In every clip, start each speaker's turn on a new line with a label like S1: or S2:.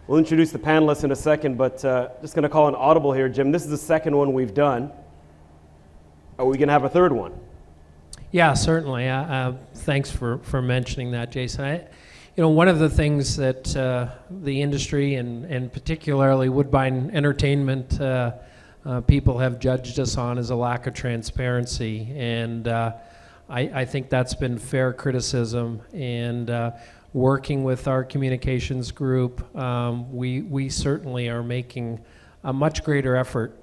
S1: We'll introduce the panelists in a second, but just going to call an audible here, Jim. This is the second one we've done. Are we going to have a third one?
S2: Yeah, certainly. Thanks for mentioning that, Jason. One of the things that the industry and particularly Woodbine Entertainment people have judged us on is a lack of transparency, and I think that's been fair criticism. And working with our communications group, we certainly are making a much greater effort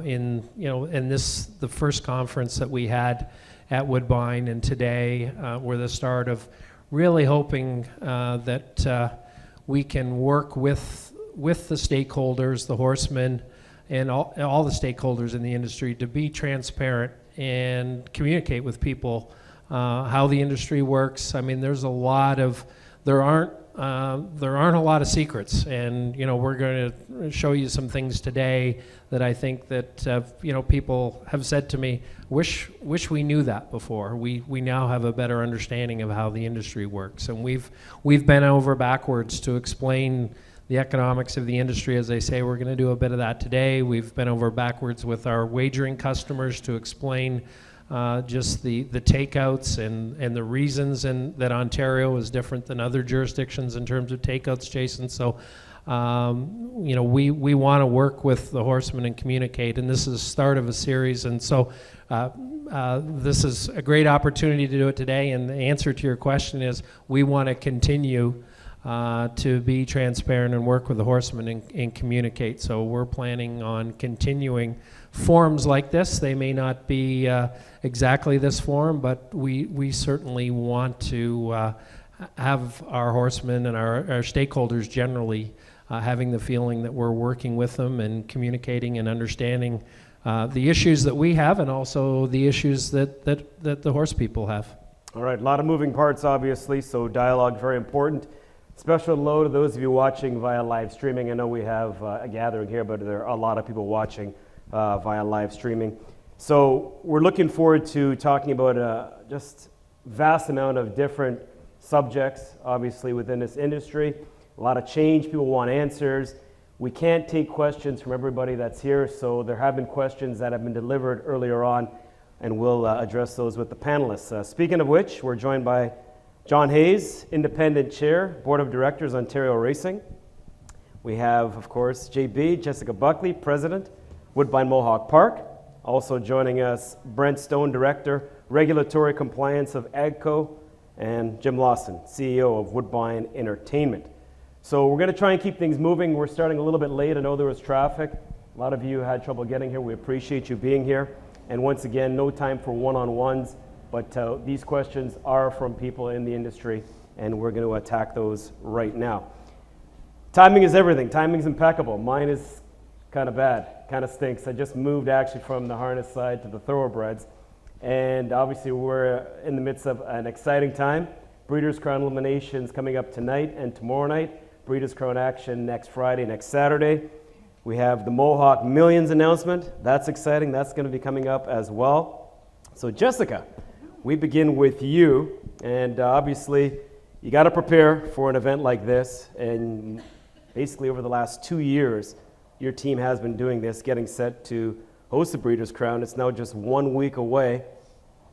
S2: in the first conference that we had at Woodbine and today were the start of really hoping that we can work with the stakeholders, the horsemen, and all the stakeholders in the industry to be transparent and communicate with people how the industry works. I mean, there aren't a lot of secrets, and we're going to show you some things today that I think that people have said to me, wish we knew that before. We now have a better understanding of how the industry works, and we've bent over backwards to explain the economics of the industry. As I say, we're going to do a bit of that today. We've bent over backwards with our wagering customers to explain just the takeouts and the reasons that Ontario is different than other jurisdictions in terms of takeouts, Jason. So, we want to work with the horsemen and communicate, and this is the start of a series. And so this is a great opportunity to do it today. And the answer to your question is we want to continue to be transparent and work with the horsemen and communicate. So we're planning on continuing forums like this. They may not be exactly this forum, but we certainly want to have our horsemen and our stakeholders generally having the feeling that we're working with them and communicating and understanding the issues that we have and also the issues that the horse people have.
S1: All right, a lot of moving parts, obviously, so dialogue very important. Special hello to those of you watching via live streaming. I know we have a gathering here, but there are a lot of people watching via live streaming. So we're looking forward to talking about just vast amount of different subjects, obviously, within this industry. A lot of change, people want answers. We can't take questions from everybody that's here, so there have been questions that have been delivered earlier on, and we'll address those with the panelists. Speaking of which, we're joined by John Hayes, Independent Chair, Board of Directors, Ontario Racing. We have, of course, JB, Jessica Buckley, President, Woodbine Mohawk Park. Also joining us, Brent Stone, Director, Regulatory Compliance of AGCO, and Jim Lawson, CEO of Woodbine Entertainment. So we're going to try and keep things moving. We're starting a little bit late. I know there was traffic. A lot of you had trouble getting here. We appreciate you being here. And once again, no time for one-on-ones, but these questions are from people in the industry, and we're going to attack those right now. Timing is everything. Timing's impeccable. Mine is kind of bad, kind of stinks. I just moved actually from the harness side to the thoroughbreds, and obviously we're in the midst of an exciting time. Breeders' Crown eliminations coming up tonight and tomorrow night. Breeders' Crown action next Friday, next Saturday. We have the Mohawk Millions announcement. That's exciting. That's going to be coming up as well. So Jessica, we begin with you, and obviously you got to prepare for an event like this, and basically over the last 2 years your team has been doing this, getting set to host the Breeders' Crown. It's now just 1 week away.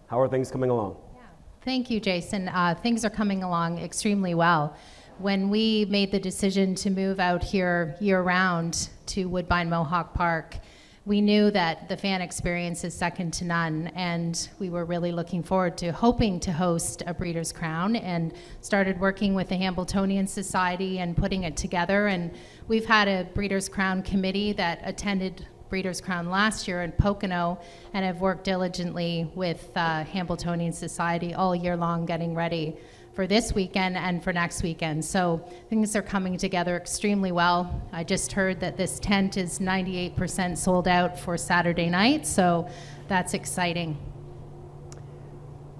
S1: How are things coming along?
S3: Yeah. Thank you, Jason. Things are coming along extremely well. When we made the decision to move out here year-round to Woodbine Mohawk Park, we knew that the fan experience is second to none, and we were really looking forward to hoping to host a Breeders' Crown, and started working with the Hambletonian Society and putting it together. And we've had a Breeders' Crown committee that attended Breeders' Crown last year in Pocono and have worked diligently with Hambletonian Society all year long getting ready for this weekend and for next weekend. So things are coming together extremely well. I just heard that this tent is 98% sold out for Saturday night, so that's exciting.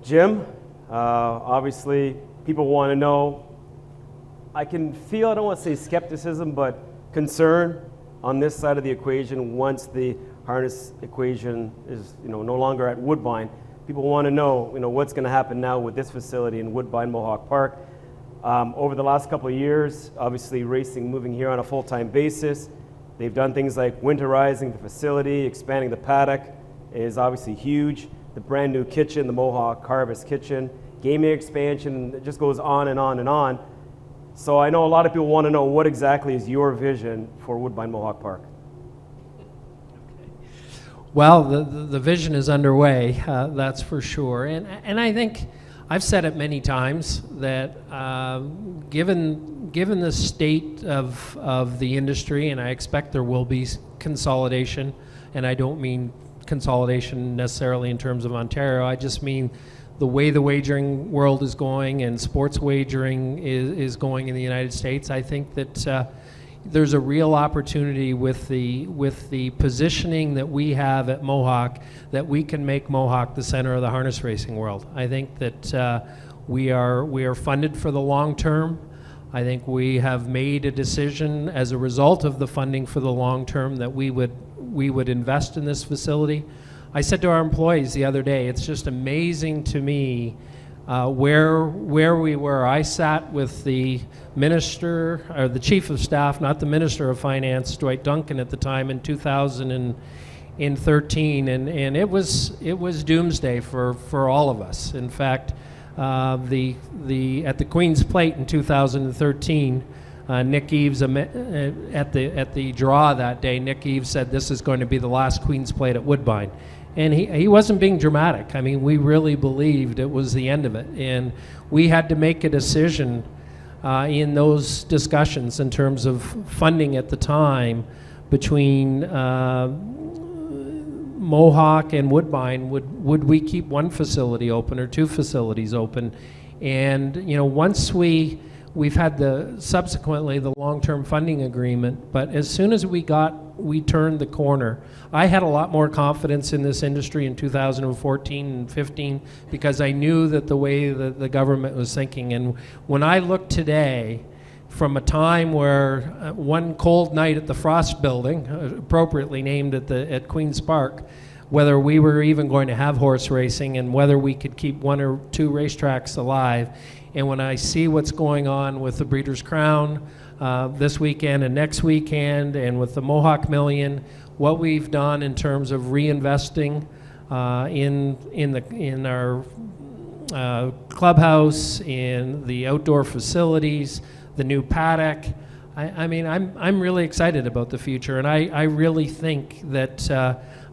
S1: Jim, obviously people want to know, I can feel, I don't want to say skepticism, but concern on this side of the equation once the harness equation is no longer at Woodbine. People want to know, what's going to happen now with this facility in Woodbine Mohawk Park. Over the last couple of years, obviously racing moving here on a full-time basis. They've done things like winterizing the facility, expanding the paddock is obviously huge. The brand new kitchen, the Mohawk Harvest Kitchen, gaming expansion, it just goes on and on and on. So I know a lot of people want to know what exactly is your vision for Woodbine Mohawk Park.
S2: Well, the vision is underway, that's for sure. And I think I've said it many times that given the state of the industry, and I expect there will be consolidation, and I don't mean consolidation necessarily in terms of Ontario, I just mean the way the wagering world is going and sports wagering is going in the United States. I think that there's a real opportunity with the positioning that we have at Mohawk that we can make Mohawk the center of the harness racing world. I think that we are funded for the long term. I think we have made a decision as a result of the funding for the long term that we would invest in this facility. I said to our employees the other day, it's just amazing to me where we were. I sat with the minister, or the chief of staff, not the minister of finance, Dwight Duncan at the time in 2013, and it was doomsday for all of us. In fact, at the Queen's Plate in 2013, Nick Eves at the draw that day, Nick Eves said this is going to be the last Queen's Plate at Woodbine. And he wasn't being dramatic. I mean, we really believed it was the end of it. And we had to make a decision in those discussions in terms of funding at the time between Mohawk and Woodbine. Would we keep one facility open or two facilities open? And once we've had subsequently the long-term funding agreement, but as soon as we turned the corner. I had a lot more confidence in this industry in 2014 and 15 because I knew that the way that the government was thinking. And when I look today, from a time where one cold night at the Frost Building, appropriately named at Queen's Park, whether we were even going to have horse racing and whether we could keep one or two racetracks alive, and when I see what's going on with the Breeders' Crown this weekend and next weekend, and with the Mohawk Million, what we've done in terms of reinvesting in our clubhouse, in the outdoor facilities, the new paddock. I mean, I'm really excited about the future, and I really think that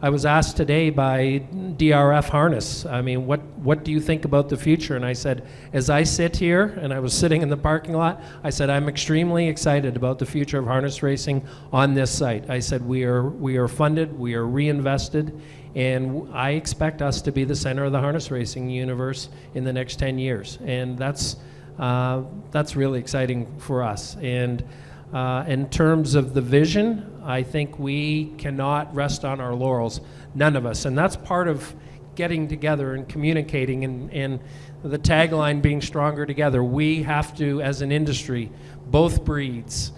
S2: I was asked today by DRF Harness, I mean, what do you think about the future? And I said, as I sit here, and I was sitting in the parking lot, I said, I'm extremely excited about the future of harness racing on this site. I said, we are funded, we are reinvested, and I expect us to be the center of the harness racing universe in the next 10 years. And that's really exciting for us. And in terms of the vision, I think we cannot rest on our laurels, none of us. And that's part of getting together and communicating, and the tagline being stronger together. We have to, as an industry, both breeds,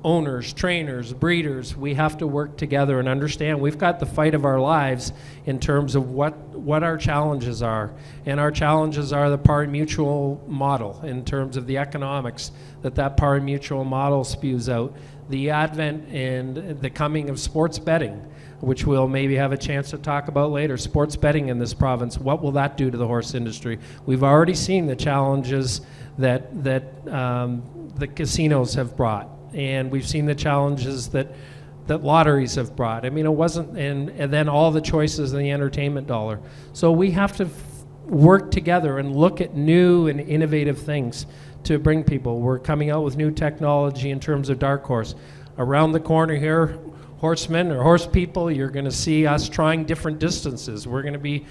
S2: owners, trainers, breeders, we have to work together and understand we've got the fight of our lives in terms of what our challenges are. And our challenges are the pari mutuel model in terms of the economics that pari mutuel model spews out, the advent and the coming of sports betting, which we'll maybe have a chance to talk about later. Sports betting in this province, what will that do to the horse industry? We've already seen the challenges that the casinos have brought, and we've seen the challenges that lotteries have brought. I mean, it wasn't, and then all the choices in the entertainment dollar. So we have to work together and look at new and innovative things to bring people. We're coming out with new technology in terms of Dark Horse. Around the corner here, horsemen or horse people, you're going to see us trying different distances. We're going to be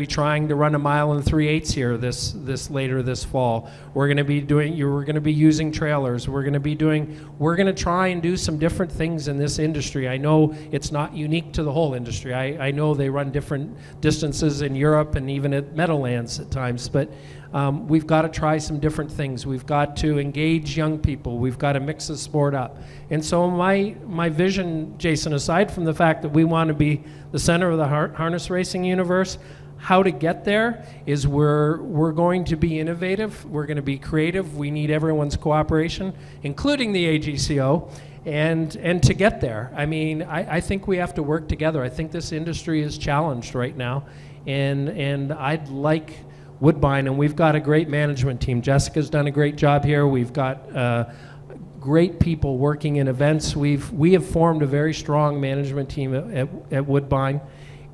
S2: trying to run 1 3/8 here this later this fall. We're going to be using trailers. We're going to try and do some different things in this industry. I know it's not unique to the whole industry. I know they run different distances in Europe and even at Meadowlands at times, but we've got to try some different things. We've got to engage young people. We've got to mix the sport up. And so my vision, Jason, aside from the fact that we want to be the center of the harness racing universe, how to get there is we're going to be innovative, we're going to be creative, we need everyone's cooperation, including the AGCO, and to get there. I mean, I think we have to work together. I think this industry is challenged right now, and I'd like Woodbine, and we've got a great management team. Jessica's done a great job here. We've got great people working in events. We have formed a very strong management team at Woodbine,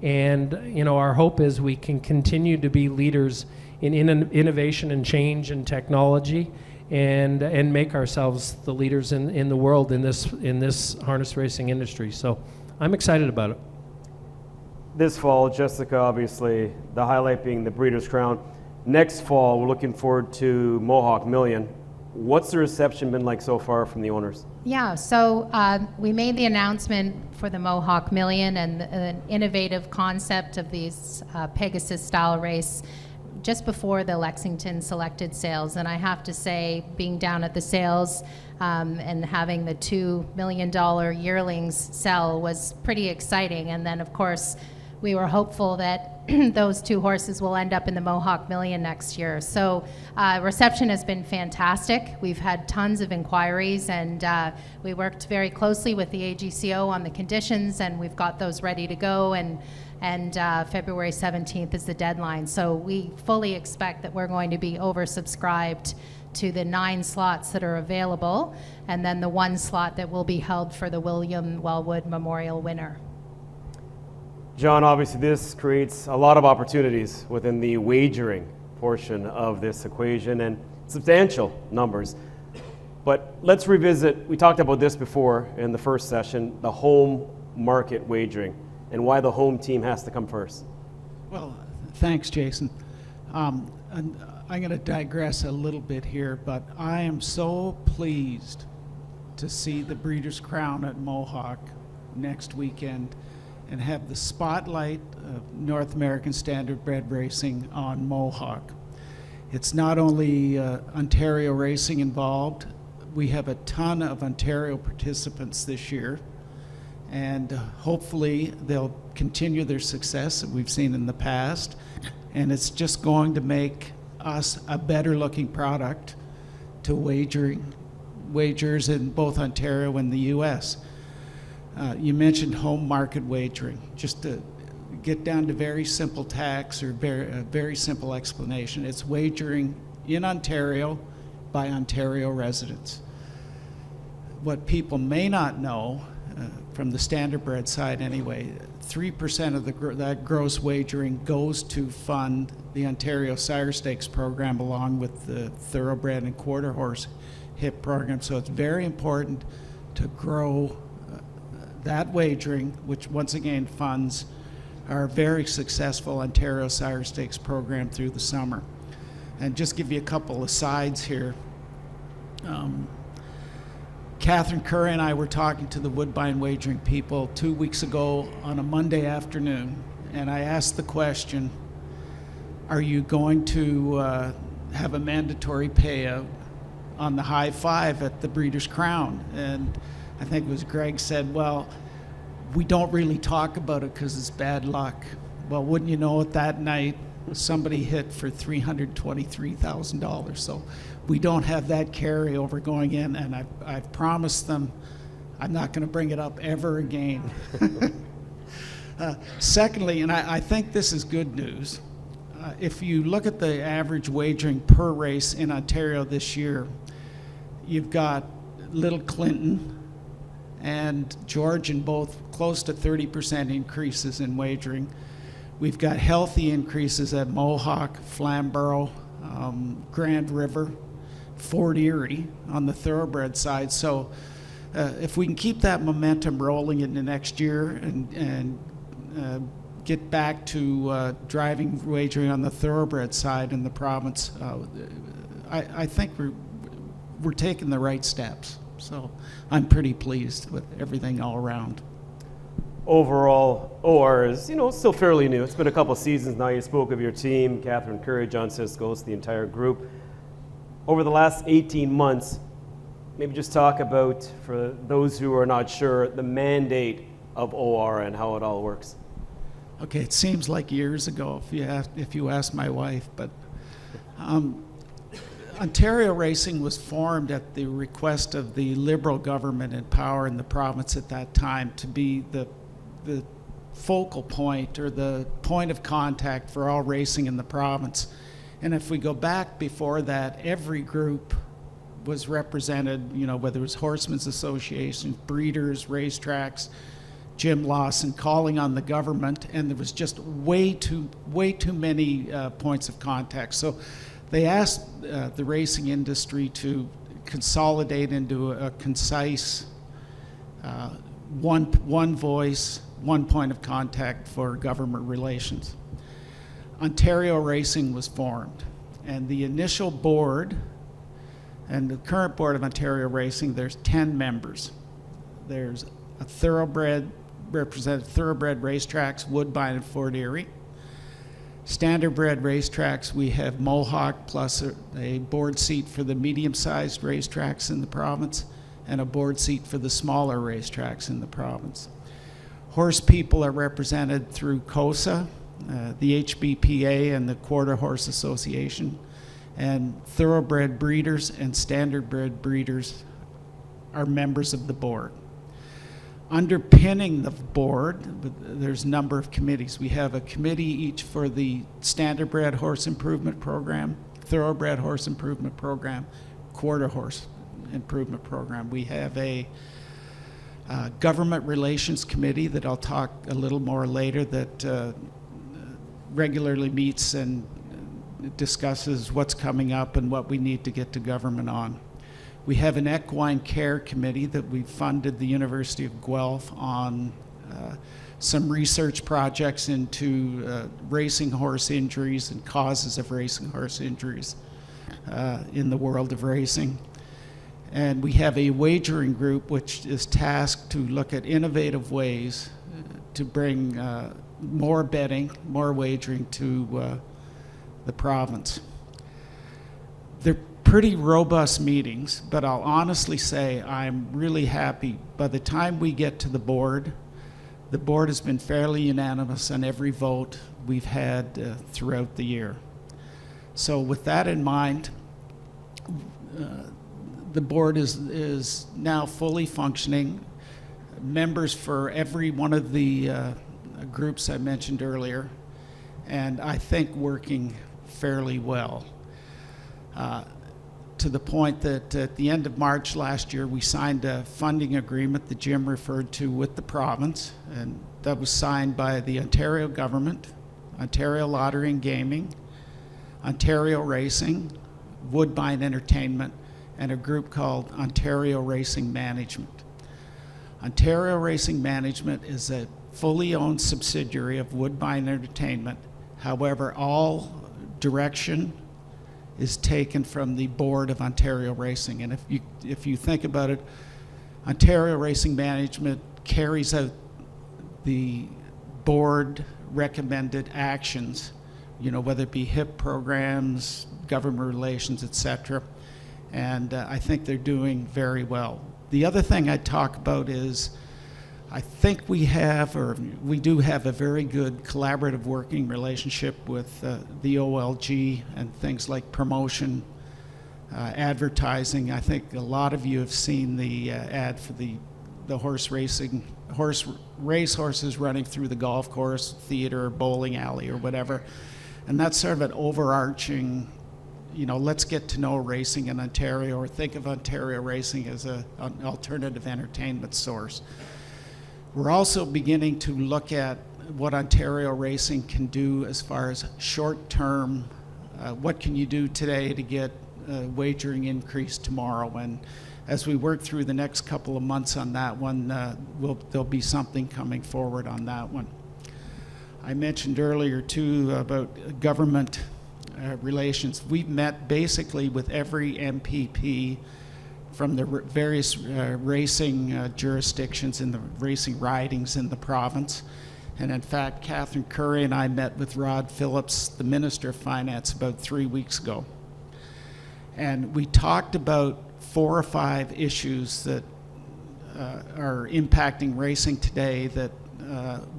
S2: and our hope is we can continue to be leaders in innovation and change and technology, and make ourselves the leaders in the world in this harness racing industry. So I'm excited about it.
S1: This fall, Jessica, obviously, the highlight being the Breeders' Crown. Next fall, we're looking forward to Mohawk Million. What's the reception been like so far from the owners?
S3: Yeah, so we made the announcement for the Mohawk Million and an innovative concept of these Pegasus-style race just before the Lexington selected sales. And I have to say, being down at the sales and having the $2 million yearlings sell was pretty exciting. And then, of course, we were hopeful that those two horses will end up in the Mohawk Million next year. So reception has been fantastic. We've had tons of inquiries, and we worked very closely with the AGCO on the conditions, and we've got those ready to go, and February 17th is the deadline. So we fully expect that we're going to be oversubscribed to the 9 slots that are available, and then the 1 slot that will be held for the William Wellwood Memorial winner.
S1: John, obviously this creates a lot of opportunities within the wagering portion of this equation, and substantial numbers. But let's revisit, we talked about this before in the first session, the home market wagering and why the home team has to come first.
S4: Well, thanks, Jason. And I'm going to digress a little bit here, but I am so pleased to see the Breeders' Crown at Mohawk next weekend and have the spotlight of North American Standardbred Racing on Mohawk. It's not only Ontario racing involved, we have a ton of Ontario participants this year, and hopefully they'll continue their success that we've seen in the past, and it's just going to make us a better looking product to wagers in both Ontario and the US. You mentioned home market wagering. Just to get down to very simple tax or very simple explanation, it's wagering in Ontario by Ontario residents. What people may not know, from the standardbred side anyway, 3% of that gross wagering goes to fund the Ontario Sire Stakes program along with the thoroughbred and quarter horse HIP program. So it's very important to grow that wagering, which once again funds our very successful Ontario Sire Stakes program through the summer. And just give you a couple of sides here. Catherine Curry and I were talking to the Woodbine wagering people 2 weeks ago on a Monday afternoon, and I asked the question, are you going to have a mandatory payout on the high 5 at the Breeders' Crown? And I think it was Greg said, well, we don't really talk about it because it's bad luck. Well, wouldn't you know it, that night somebody hit for $323,000. So we don't have that carryover going in, and I've promised them I'm not going to bring it up ever again. Secondly, and I think this is good news, if you look at the average wagering per race in Ontario this year, you've got Little Clinton and Georgian both close to 30% increases in wagering. We've got healthy increases at Mohawk, Flamborough, Grand River, Fort Erie on the thoroughbred side. So if we can keep that momentum rolling into next year and get back to driving wagering on the thoroughbred side in the province, I think we're taking the right steps. So I'm pretty pleased with everything all around.
S1: Overall, OR is, still fairly new. It's been a couple seasons now. You spoke of your team, Catherine Curry, John Siskos, the entire group. Over the last 18 months, maybe just talk about, for those who are not sure, the mandate of OR and how it all works.
S4: Okay, it seems like years ago if you ask my wife, but Ontario Racing was formed at the request of the Liberal government in power in the province at that time to be the focal point or the point of contact for all racing in the province. And if we go back before that, every group was represented, you know, whether it was Horsemen's Association, breeders, racetracks, Jim Lawson, calling on the government, and there was just way too many points of contact. So they asked the racing industry to consolidate into a concise one voice, one point of contact for government relations. Ontario Racing was formed, and the initial board and the current board of Ontario Racing, there's 10 members. There's a thoroughbred racetracks, Woodbine and Fort Erie. Standardbred racetracks, we have Mohawk plus a board seat for the medium-sized racetracks in the province and a board seat for the smaller racetracks in the province. Horse people are represented through COSA, the HBPA and the Quarter Horse Association, and thoroughbred breeders and standardbred breeders are members of the board. Underpinning the board, there's a number of committees. We have a committee each for the Standardbred Horse Improvement Program, Thoroughbred Horse Improvement Program, Quarter Horse Improvement Program. We have a Government Relations Committee that I'll talk a little more later that regularly meets and discusses what's coming up and what we need to get to government on. We have an equine care committee that we funded the University of Guelph on some research projects into racing horse injuries and causes of racing horse injuries in the world of racing. And we have a wagering group which is tasked to look at innovative ways to bring more betting, more wagering to the province. They're pretty robust meetings, but I'll honestly say I'm really happy. By the time we get to the board has been fairly unanimous on every vote we've had throughout the year. So with that in mind, the board is now fully functioning. Members for every one of the groups I mentioned earlier, and I think working fairly well. To the point that at the end of March last year, we signed a funding agreement that Jim referred to with the province, and that was signed by the Ontario government, Ontario Lottery and Gaming, Ontario Racing, Woodbine Entertainment, and a group called Ontario Racing Management. Ontario Racing Management is a fully owned subsidiary of Woodbine Entertainment. However, all direction is taken from the board of Ontario Racing. And if you think about it, Ontario Racing Management carries out the board recommended actions, you know, whether it be HIP programs, government relations, etc. And I think they're doing very well. The other thing I'd talk about is I think we do have a very good collaborative working relationship with the OLG and things like promotion, advertising. I think a lot of you have seen the ad for the race horses running through the golf course, theater, bowling alley, or whatever. And that's sort of an overarching, you know, let's get to know racing in Ontario, or think of Ontario racing as an alternative entertainment source. We're also beginning to look at what Ontario Racing can do as far as short-term, what can you do today to get wagering increase tomorrow. And as we work through the next couple of months on that one, there'll be something coming forward on that one. I mentioned earlier too about government relations. We've met basically with every MPP from the various racing jurisdictions and the racing ridings in the province. And in fact, Catherine Curry and I met with Rod Phillips, the Minister of Finance, about 3 weeks ago. And we talked about 4 or 5 issues that are impacting racing today that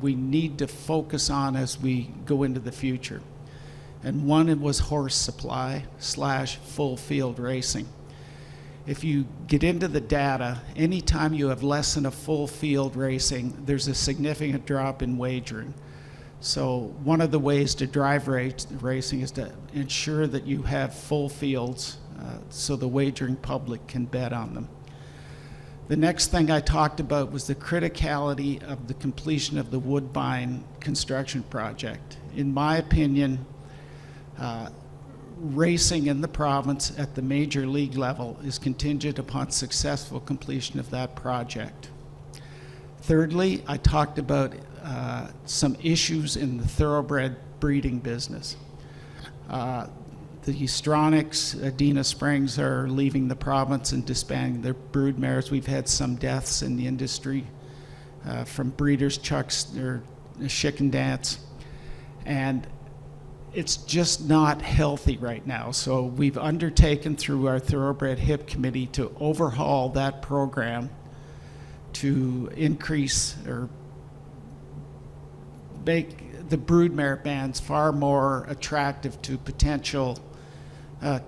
S4: we need to focus on as we go into the future. And one was horse supply / full field racing. If you get into the data, anytime you have less than a full field racing, there's a significant drop in wagering. So one of the ways to drive racing is to ensure that you have full fields so the wagering public can bet on them. The next thing I talked about was the criticality of the completion of the Woodbine construction project. In my opinion, racing in the province at the major league level is contingent upon successful completion of that project. Thirdly, I talked about some issues in the thoroughbred breeding business. The Stronachs, Adena Springs are leaving the province and disbanding their brood mares. We've had some deaths in the industry from breeders' chucks or chicken dance. And it's just not healthy right now. So we've undertaken through our Thoroughbred HIP committee to overhaul that program to increase or make the broodmare bands far more attractive to potential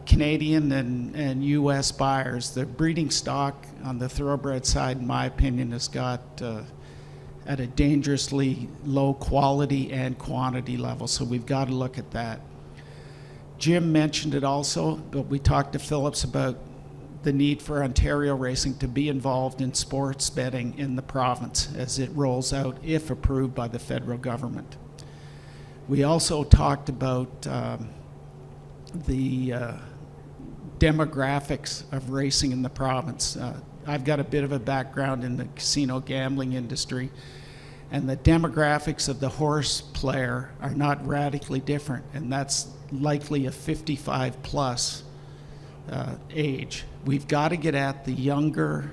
S4: Canadian and U.S. buyers. The breeding stock on the thoroughbred side, in my opinion, has got at a dangerously low quality and quantity level, so we've got to look at that. Jim mentioned it also, but we talked to Phillips about the need for Ontario Racing to be involved in sports betting in the province as it rolls out, if approved by the federal government. We also talked about the demographics of racing in the province. I've got a bit of a background in the casino gambling industry, and the demographics of the horse player are not radically different, and that's likely a 55 plus age. We've got to get at the younger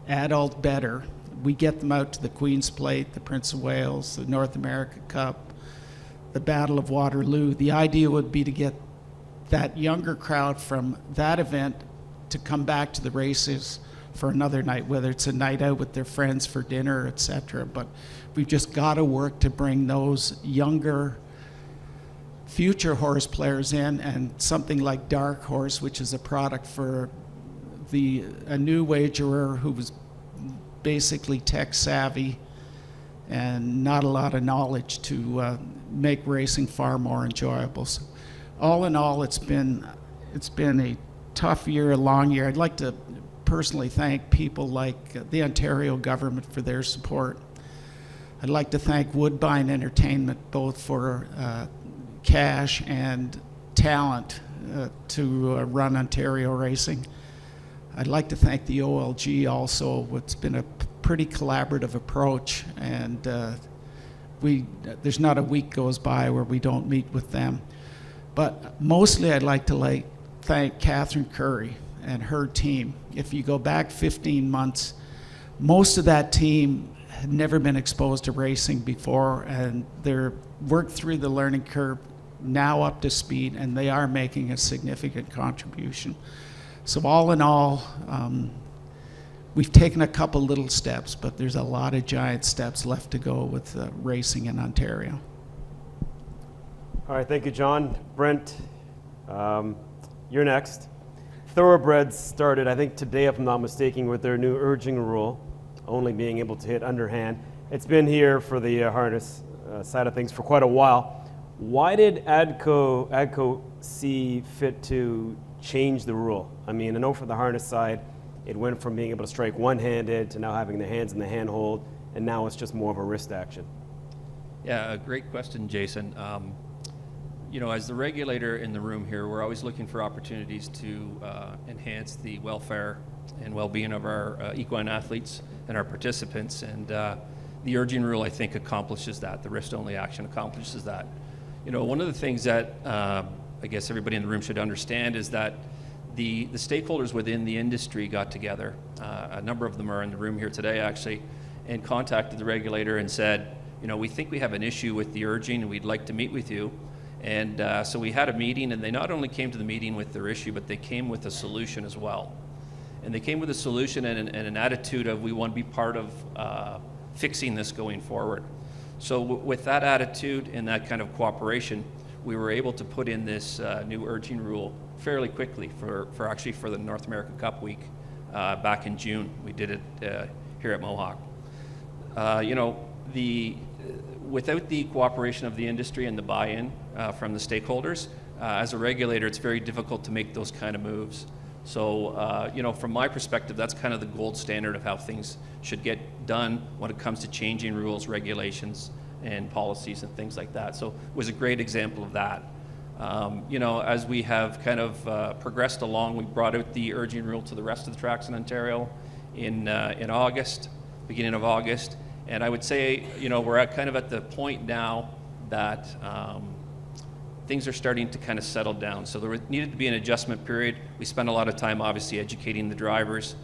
S4: adult better. We get them out to the Queen's Plate, the Prince of Wales, the North America Cup, the Battle of Waterloo. The idea would be to get that younger crowd from that event to come back to the races for another night, whether it's a night out with their friends for dinner, etc. But we've just got to work to bring those younger future horse players in, and something like Dark Horse, which is a product for a new wagerer who was basically tech savvy and not a lot of knowledge to make racing far more enjoyable. So all in all, it's been a tough year, a long year. I'd like to personally thank people like the Ontario government for their support. I'd like to thank Woodbine Entertainment both for cash and talent to run Ontario Racing. I'd like to thank the OLG also. It's been a pretty collaborative approach, and there's not a week goes by where we don't meet with them. But mostly I'd like to thank Catherine Curry and her team. If you go back 15 months, most of that team had never been exposed to racing before, and they're worked through the learning curve, now up to speed, and they are making a significant contribution. So all in all, we've taken a couple little steps, but there's a lot of giant steps left to go with racing in Ontario.
S1: All right, thank you, John. Brent, you're next. Thoroughbreds started, I think today, if I'm not mistaken, with their new urging rule, only being able to hit underhand. It's been here for the harness side of things for quite a while. Why did AGCO see fit to change the rule? I mean, I know for the harness side, it went from being able to strike one-handed to now having the hands in the handhold, and now it's just more of a wrist action.
S5: Yeah, a great question, Jason. As the regulator in the room here, we're always looking for opportunities to enhance the welfare and well-being of our equine athletes and our participants. And the urging rule, I think, accomplishes that. The wrist-only action accomplishes that. One of the things that I guess everybody in the room should understand is that the stakeholders within the industry got together. A number of them are in the room here today, actually, and contacted the regulator and said, we think we have an issue with the urging and we'd like to meet with you. And so we had a meeting, and they not only came to the meeting with their issue, but they came with a solution as well. And they came with a solution and an attitude of, we want to be part of fixing this going forward. So with that attitude and that kind of cooperation, we were able to put in this new urging rule fairly quickly for the North American Cup week back in June. We did it here at Mohawk. Without the cooperation of the industry and the buy-in from the stakeholders, as a regulator, it's very difficult to make those kind of moves. So, from my perspective, that's kind of the gold standard of how things should get done when it comes to changing rules, regulations, and policies and things like that. So it was a great example of that. As we have kind of progressed along, we brought out the urging rule to the rest of the tracks in Ontario in August, beginning of August. And I would say, we're at the point now that things are starting to kind of settle down. So there needed to be an adjustment period. We spent a lot of time, obviously, educating the drivers,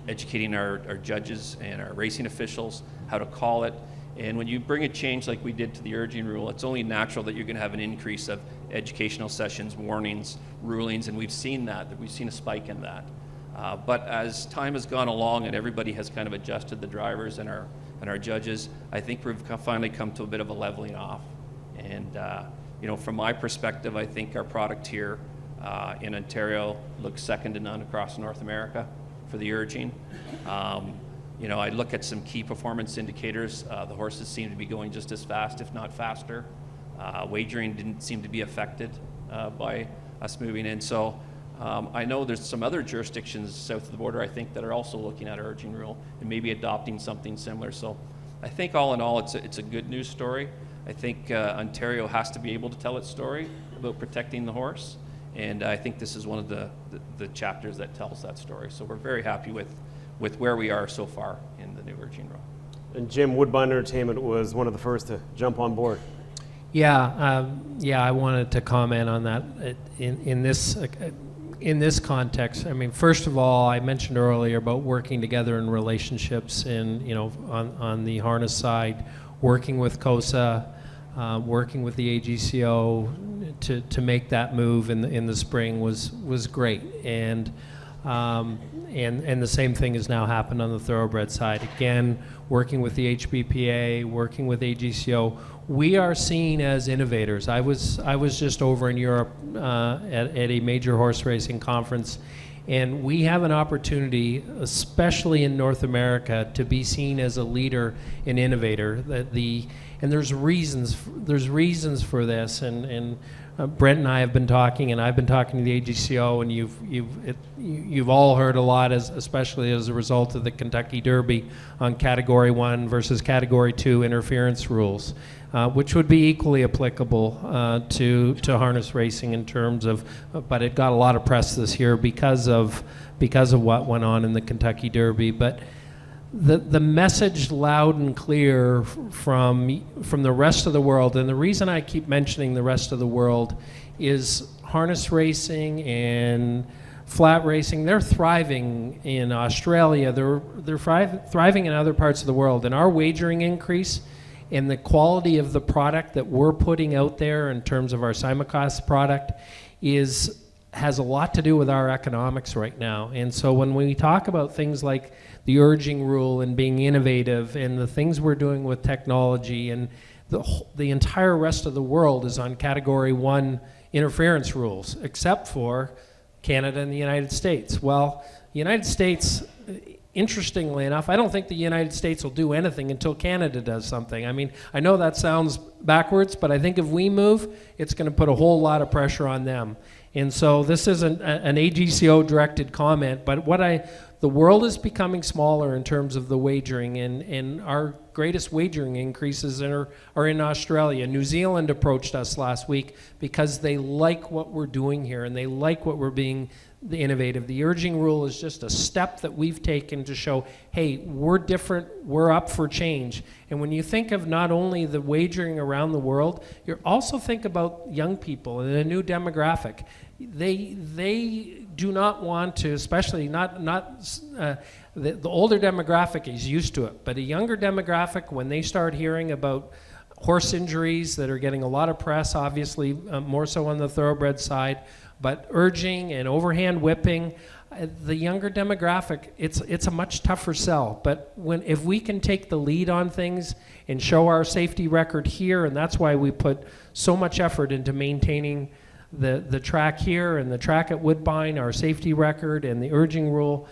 S5: educating our judges and our racing officials how to call it. And when you bring a change like we did to the urging rule, it's only natural that you're going to have an increase of educational sessions, warnings, rulings, and we've seen that. We've seen a spike in that. But as time has gone along and everybody has kind of adjusted, the drivers and our judges, I think we've finally come to a bit of a leveling off. And from my perspective, I think our product here in Ontario looks second to none across North America for the urging. I look at some key performance indicators. The horses seem to be going just as fast, if not faster. Wagering didn't seem to be affected by us moving in. So I know there's some other jurisdictions south of the border, I think, that are also looking at our urging rule and maybe adopting something similar. So I think all in all, it's a good news story. I think Ontario has to be able to tell its story about protecting the horse, and I think this is one of the chapters that tells that story. So we're very happy with where we are so far in the new urging rule.
S1: And Jim, Woodbine Entertainment was one of the first to jump on board.
S2: Yeah, I wanted to comment on that in this context. I mean, first of all, I mentioned earlier about working together in relationships, and on the harness side, working with COSA, working with the AGCO to make that move in the spring was great, and the same thing has now happened on the thoroughbred side. Again, working with the HBPA, working with AGCO, we are seen as innovators. I was just over in Europe at a major horse racing conference, and we have an opportunity, especially in North America, to be seen as a leader and innovator. And there's reasons for this, and Brent and I have been talking, and I've been talking to the AGCO, and you've all heard a lot, especially as a result of the Kentucky Derby, on Category 1 versus Category 2 interference rules, which would be equally applicable to harness racing in terms of, but it got a lot of press this year because of what went on in the Kentucky Derby. But the message loud and clear from the rest of the world, and the reason I keep mentioning the rest of the world is harness racing and flat racing, they're thriving in Australia, they're thriving in other parts of the world, and our wagering increase and the quality of the product that we're putting out there in terms of our Simulcast product has a lot to do with our economics right now. And so when we talk about things like the urging rule and being innovative and the things we're doing with technology, and the entire rest of the world is on Category 1 interference rules, except for Canada and the United States. Well, the United States, interestingly enough, I don't think the United States will do anything until Canada does something. I mean, I know that sounds backwards, but I think if we move, it's going to put a whole lot of pressure on them. And so this isn't an AGCO-directed comment, but the world is becoming smaller in terms of the wagering, and our greatest wagering increases are in Australia. New Zealand approached us last week because they like what we're doing here, and they like what we're being innovative. The urging rule is just a step that we've taken to show, hey, we're different, we're up for change. And when you think of not only the wagering around the world, you also think about young people and a new demographic. They do not want to, especially the older demographic is used to it, but a younger demographic, when they start hearing about horse injuries that are getting a lot of press, obviously more so on the thoroughbred side, but urging and overhand whipping, The younger demographic, it's a much tougher sell. But if we can take the lead on things and show our safety record here, and that's why we put so much effort into maintaining the track here and the track at Woodbine, our safety record and the urging rule,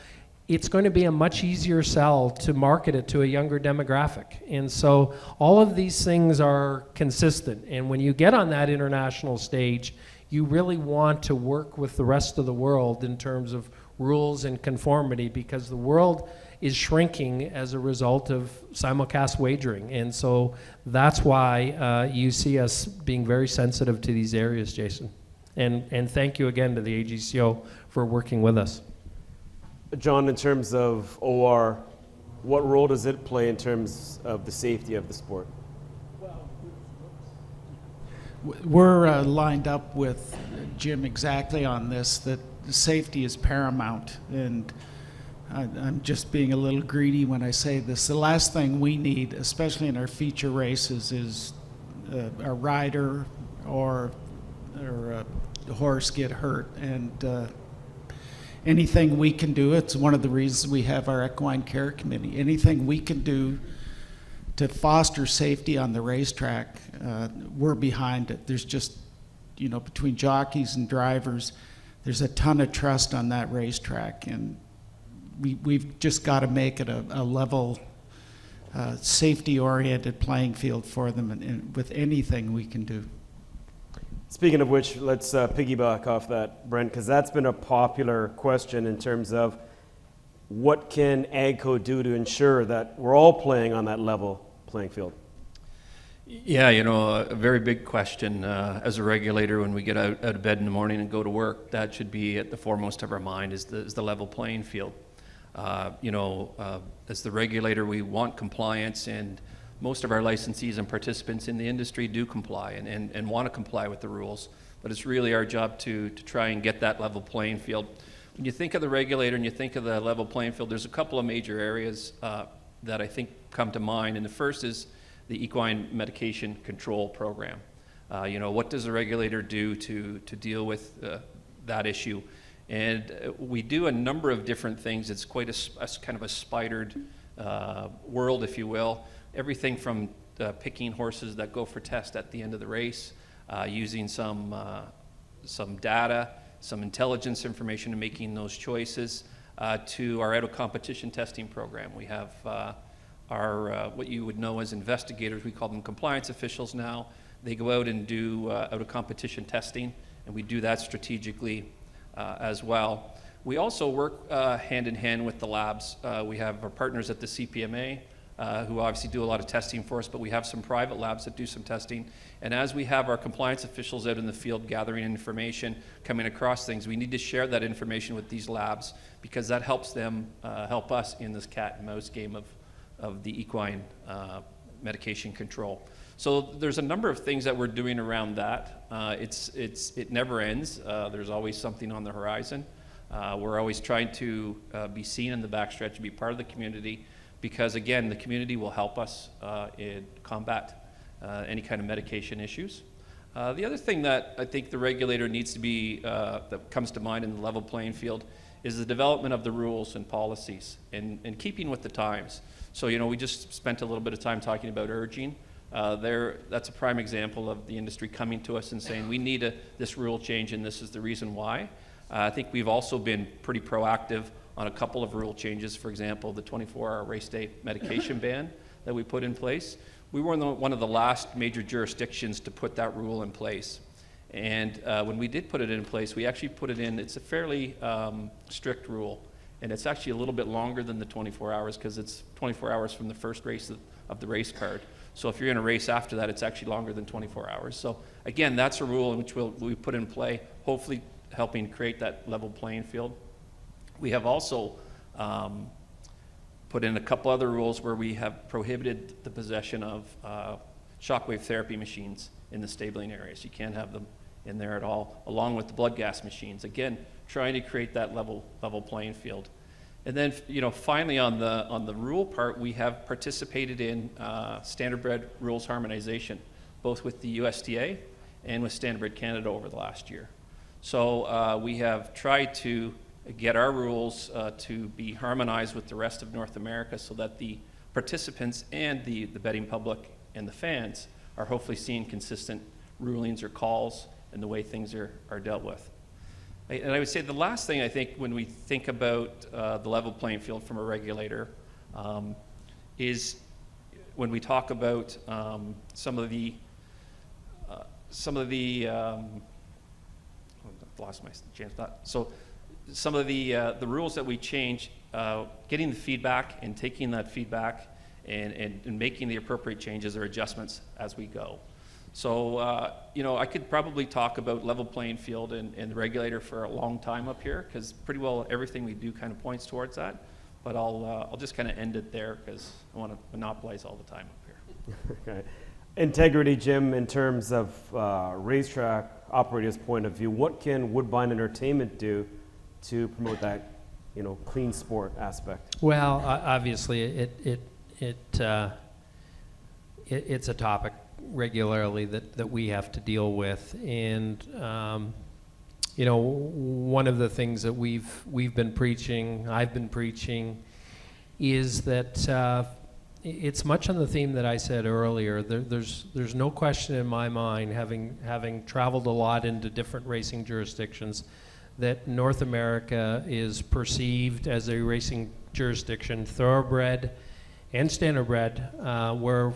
S2: it's going to be a much easier sell to market it to a younger demographic. And so all of these things are consistent. And when you get on that international stage, you really want to work with the rest of the world in terms of rules and conformity, because the world is shrinking as a result of simulcast wagering. And so that's why you see us being very sensitive to these areas, Jason. And thank you again to the AGCO for working with us.
S1: John, in terms of OR, what role does it play in terms of the safety of the sport?
S4: We're lined up with Jim exactly on this, that safety is paramount. And I'm just being a little greedy when I say this. The last thing we need, especially in our feature races, is a rider or a horse get hurt. And anything we can do, it's one of the reasons we have our equine care committee. Anything we can do to foster safety on the racetrack, we're behind it. There's just, between jockeys and drivers, there's a ton of trust on that racetrack, and we've just got to make it a level, safety-oriented playing field for them, and with anything we can do.
S1: Speaking of which, let's piggyback off that, Brent, because that's been a popular question in terms of what can AGCO do to ensure that we're all playing on that level playing field?
S5: Yeah, a very big question as a regulator when we get out of bed in the morning and go to work. That should be at the foremost of our mind is the level playing field. As the regulator, we want compliance, and most of our licensees and participants in the industry do comply and want to comply with the rules. But it's really our job to try and get that level playing field. When you think of the regulator and you think of the level playing field, there's a couple of major areas that I think come to mind. And the first is the equine medication control program. What does the regulator do to deal with that issue? And we do a number of different things. It's quite a kind of a spidered world, if you will. Everything from picking horses that go for test at the end of the race, using some data, some intelligence information, and making those choices, to our out of competition testing program. We have our what you would know as investigators. We call them compliance officials now. They go out and do out of competition testing, and we do that strategically as well. We also work hand in hand with the labs. We have our partners at the CPMA, who obviously do a lot of testing for us, but we have some private labs that do some testing. And as we have our compliance officials out in the field gathering information, coming across things, we need to share that information with these labs, because that helps them help us in this cat and mouse game of the equine medication control. So there's a number of things that we're doing around that. It never ends. There's always something on the horizon. We're always trying to be seen in the backstretch and be part of the community, because again, the community will help us in combat any kind of medication issues. The other thing that I think the regulator needs to be, that comes to mind in the level playing field, is the development of the rules and policies and keeping with the times. So, we just spent a little bit of time talking about urging. That's a prime example of the industry coming to us and saying, we need this rule change, and this is the reason why. I think we've also been pretty proactive on a couple of rule changes. For example, the 24-hour race day medication ban that we put in place. We were one of the last major jurisdictions to put that rule in place. And when we did put it in place, we actually put it in, it's a fairly strict rule. And it's actually a little bit longer than the 24 hours, because it's 24 hours from the first race of the race card. So if you're in a race after that, it's actually longer than 24 hours. So again, that's a rule in which we put in play, hopefully helping create that level playing field. We have also put in a couple other rules where we have prohibited the possession of shockwave therapy machines in the stabling areas. You can't have them in there at all, along with the blood gas machines. Again, trying to create that level playing field. And then, finally on the rule part, we have participated in standardbred rules harmonization, both with the USTA and with Standardbred Canada over the last year. So we have tried to get our rules to be harmonized with the rest of North America so that the participants and the betting public and the fans are hopefully seeing consistent rulings or calls and the way things are dealt with. And I would say the last thing I think when we think about the level playing field from a regulator is when we talk about some of the I've lost my chain of thought. So some of the rules that we change, getting the feedback and taking that feedback and making the appropriate changes or adjustments as we go. So, you know, I could probably talk about level playing field and the regulator for a long time up here, because pretty well everything we do kind of points towards that. But I'll just kind of end it there, because I want to monopolize all the time up here.
S1: Okay. Integrity, Jim, in terms of racetrack operators' point of view, what can Woodbine Entertainment do to promote that, you know, clean sport aspect?
S2: Well, obviously, it's a topic regularly that we have to deal with, and you know, one of the things that we've been preaching, I've been preaching, is that it's much on the theme that I said earlier. There's no question in my mind, having traveled a lot into different racing jurisdictions, that North America is perceived as a racing jurisdiction, thoroughbred and standardbred, where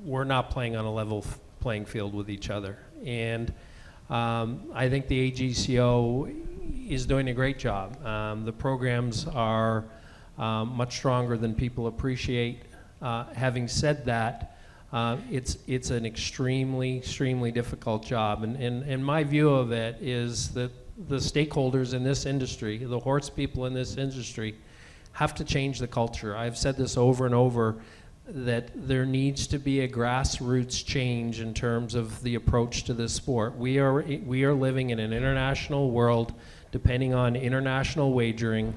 S2: we're not playing on a level playing field with each other. And I think the AGCO is doing a great job. The programs are much stronger than people appreciate. Having said that, it's an extremely difficult job. And my view of it is that the stakeholders in this industry, the horse people in this industry, have to change the culture. I've said this over and over, that there needs to be a grassroots change in terms of the approach to this sport. We are living in an international world, depending on international wagering,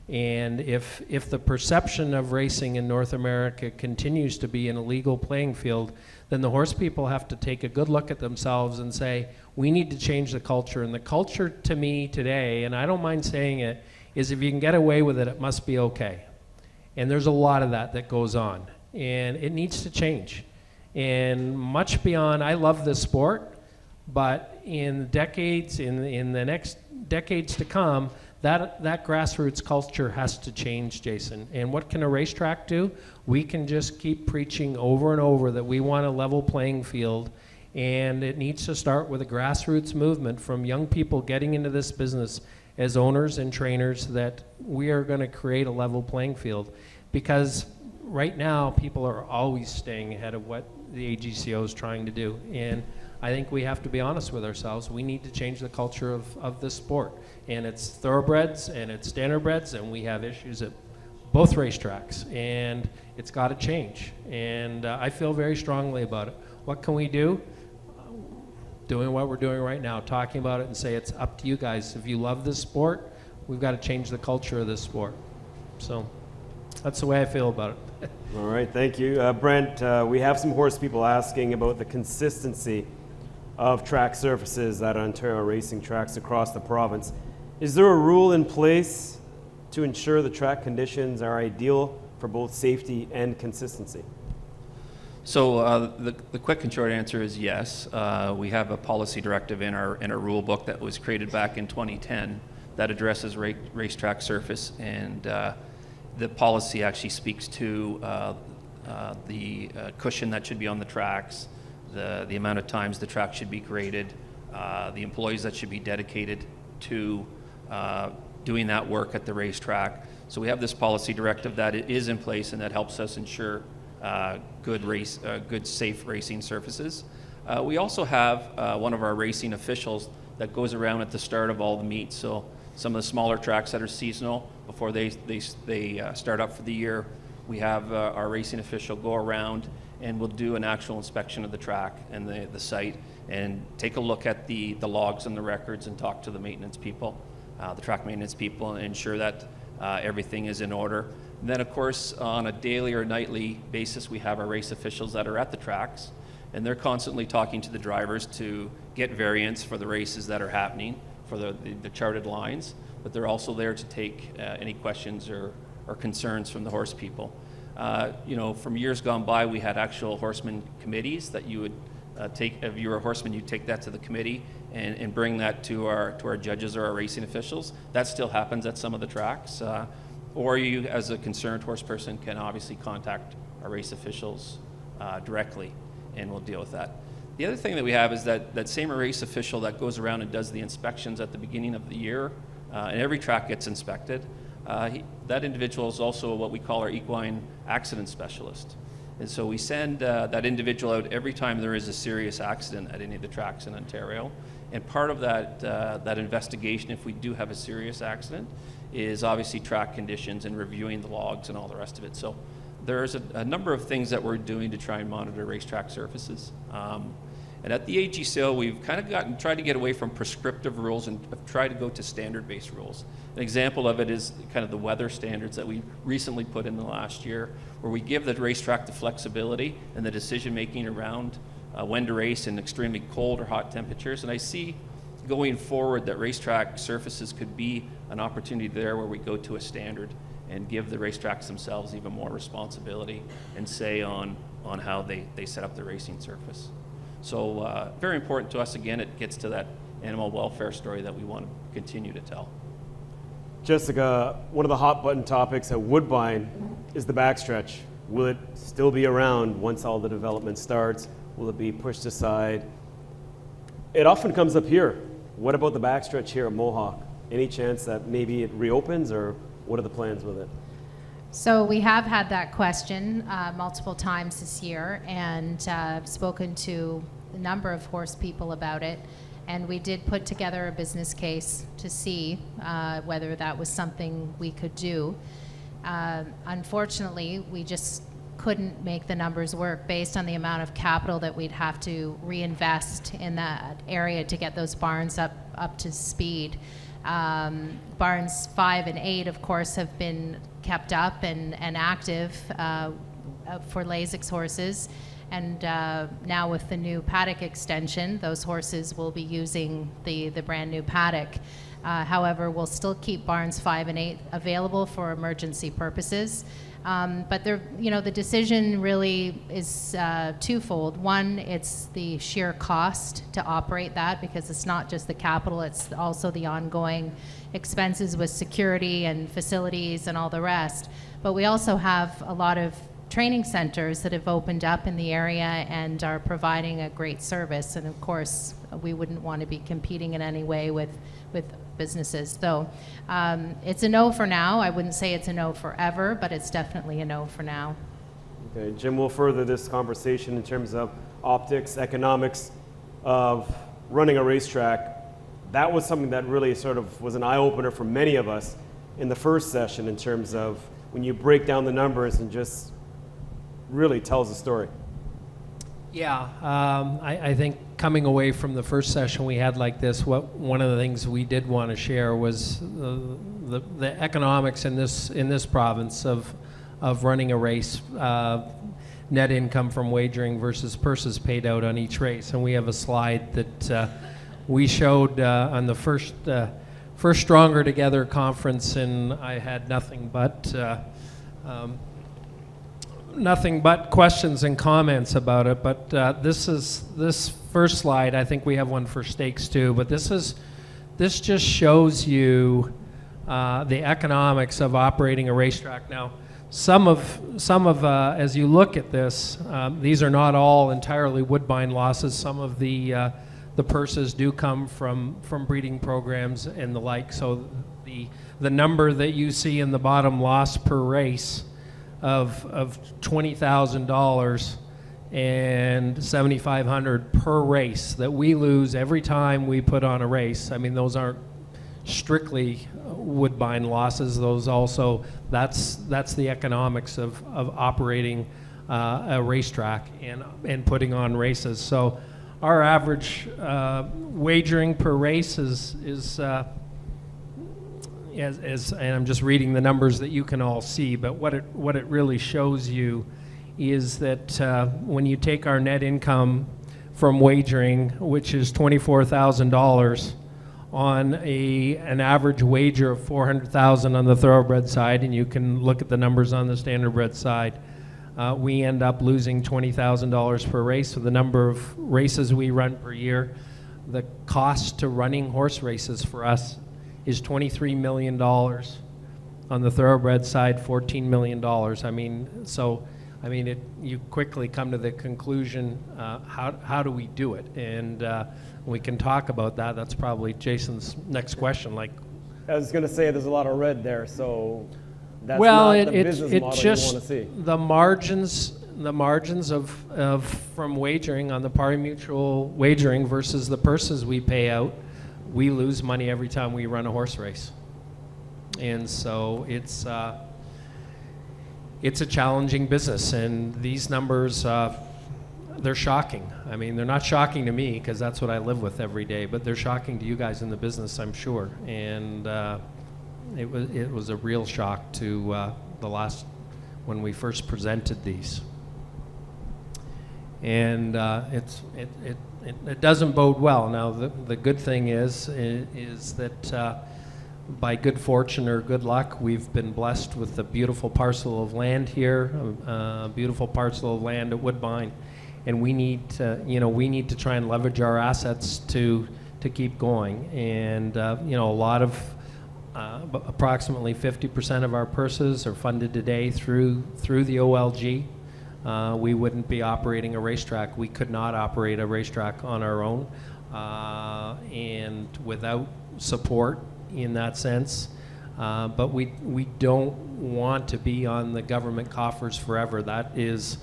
S2: and if the perception of racing in North America continues to be an illegal playing field, then the horse people have to take a good look at themselves and say, we need to change the culture. And the culture to me today, and I don't mind saying it, is if you can get away with it, it must be okay. And there's a lot of that goes on. And it needs to change. And much beyond, I love this sport, but in decades, in the next decades to come, that grassroots culture has to change, Jason. And what can a racetrack do? We can just keep preaching over and over that we want a level playing field, and it needs to start with a grassroots movement from young people getting into this business as owners and trainers, that we are going to create a level playing field. Because right now, people are always staying ahead of what the AGCO is trying to do. And I think we have to be honest with ourselves. We need to change the culture of this sport. And it's thoroughbreds and it's standardbreds, and we have issues at both racetracks. And it's got to change. And I feel very strongly about it. What can we do? Doing what we're doing right now, talking about it and say it's up to you guys. If you love this sport, we've got to change the culture of this sport. So that's the way I feel about it.
S1: All right, thank you. Brent, we have some horse people asking about the consistency of track surfaces at Ontario racing tracks across the province. Is there a rule in place to ensure the track conditions are ideal for both safety and consistency?
S5: So the quick and short answer is yes. We have a policy directive in our rule book that was created back in 2010 that addresses racetrack surface, and the policy actually speaks to the cushion that should be on the tracks, the amount of times the track should be graded, the employees that should be dedicated to doing that work at the racetrack. So we have this policy directive that is in place, and that helps us ensure good safe racing surfaces. We also have one of our racing officials that goes around at the start of all the meets. So some of the smaller tracks that are seasonal, before they start up for the year, we have our racing official go around and we'll do an actual inspection of the track and the site, and take a look at the logs and the records, and talk to the maintenance people, the track maintenance people, and ensure that everything is in order. And then, of course, on a daily or nightly basis, we have our race officials that are at the tracks, and they're constantly talking to the drivers to get variants for the races that are happening, for the charted lines. but they're also there to take any questions or concerns from the horse people. From years gone by, we had actual horseman committees that you would take, if you were a horseman, you'd take that to the committee and bring that to our judges or our racing officials. That still happens at some of the tracks. Or you, as a concerned horse person, can obviously contact our race officials directly, and we'll deal with that. The other thing that we have is that same race official that goes around and does the inspections at the beginning of the year, and every track gets inspected. That individual is also what we call our equine accident specialist. And so we send that individual out every time there is a serious accident at any of the tracks in Ontario. And part of that investigation, if we do have a serious accident, is obviously track conditions and reviewing the logs and all the rest of it. So there's a number of things that we're doing to try and monitor racetrack surfaces. And at the AG sale, we've kind of tried to get away from prescriptive rules and have tried to go to standard-based rules. An example of it is kind of the weather standards that we recently put in the last year, where we give the racetrack the flexibility and the decision-making around when to race in extremely cold or hot temperatures. And I see going forward that racetrack surfaces could be an opportunity there where we go to a standard and give the racetracks themselves even more responsibility and say on how they set up the racing surface. So very important to us. Again, it gets to that animal welfare story that we want to continue to tell.
S1: Jessica, one of the hot button topics at Woodbine is the backstretch. Will it still be around once all the development starts? Will it be pushed aside? It often comes up here. What about the backstretch here at Mohawk? Any chance that maybe it reopens, or what are the plans with it?
S3: So we have had that question multiple times this year, and spoken to a number of horse people about it. And we did put together a business case to see whether that was something we could do. Unfortunately, we just couldn't make the numbers work based on the amount of capital that we'd have to reinvest in that area to get those barns up to speed. Barns 5 and 8, of course, have been kept up and active for Lasix horses. And now with the new paddock extension, those horses will be using the brand new paddock. However, we'll still keep barns 5 and 8 available for emergency purposes. But the decision really is twofold. One, it's the sheer cost to operate that, because it's not just the capital, it's also the ongoing expenses with security and facilities and all the rest. But we also have a lot of training centers that have opened up in the area and are providing a great service. And of course, we wouldn't want to be competing in any way with businesses. So it's a no for now. I wouldn't say it's a no forever, but it's definitely a no for now.
S1: Okay, Jim, we'll further this conversation in terms of optics, economics of running a racetrack. That was something that really sort of was an eye-opener for many of us in the first session, in terms of when you break down the numbers and just really tells a story.
S2: Yeah, I think coming away from the first session we had like this, one of the things we did want to share was the economics in this province of running a race, net income from wagering versus purses paid out on each race. And we have a slide that we showed on the first Stronger Together conference, and I had nothing but questions and comments about it. But this first slide, I think we have one for stakes too, but this just shows you the economics of operating a racetrack. Now, some of as you look at this, these are not all entirely Woodbine losses. Some of the purses do come from breeding programs and the like. So the number that you see in the bottom, loss per race, of $20,000 and $7,500 per race that we lose every time we put on a race. I mean, those aren't strictly Woodbine losses. Those also, that's the economics of operating a racetrack and putting on races. So our average wagering per race is and I'm just reading the numbers that you can all see, but what it really shows you is that when you take our net income from wagering, which is $24,000 on an average wager of 400,000 on the thoroughbred side, and you can look at the numbers on the standardbred side, we end up losing $20,000 per race. So the number of races we run per year, the cost to running horse races for us is $23 million. On the thoroughbred side, $14 million. You quickly come to the conclusion, how do we do it? And we can talk about that. That's probably Jason's next question. Like,
S1: I was going to say there's a lot of red there, so that's
S2: well,
S1: not the business
S2: it
S1: model
S2: just
S1: you want to see.
S2: the margins of from wagering on the pari mutual wagering versus the purses we pay out, we lose money every time we run a horse race. And so it's a challenging business, and these numbers, they're shocking. I mean, they're not shocking to me because that's what I live with every day, but they're shocking to you guys in the business, I'm sure. And it was a real shock to when we first presented these. And it doesn't bode well. Now, the good thing is that by good fortune or good luck, we've been blessed with a beautiful parcel of land here, a beautiful parcel of land at Woodbine, and we need to try and leverage our assets to keep going. And a lot of approximately 50% of our purses are funded today through the OLG. We wouldn't be operating a racetrack. We could not operate a racetrack on our own, and without support in that sense. But we don't want to be on the government coffers forever. That is,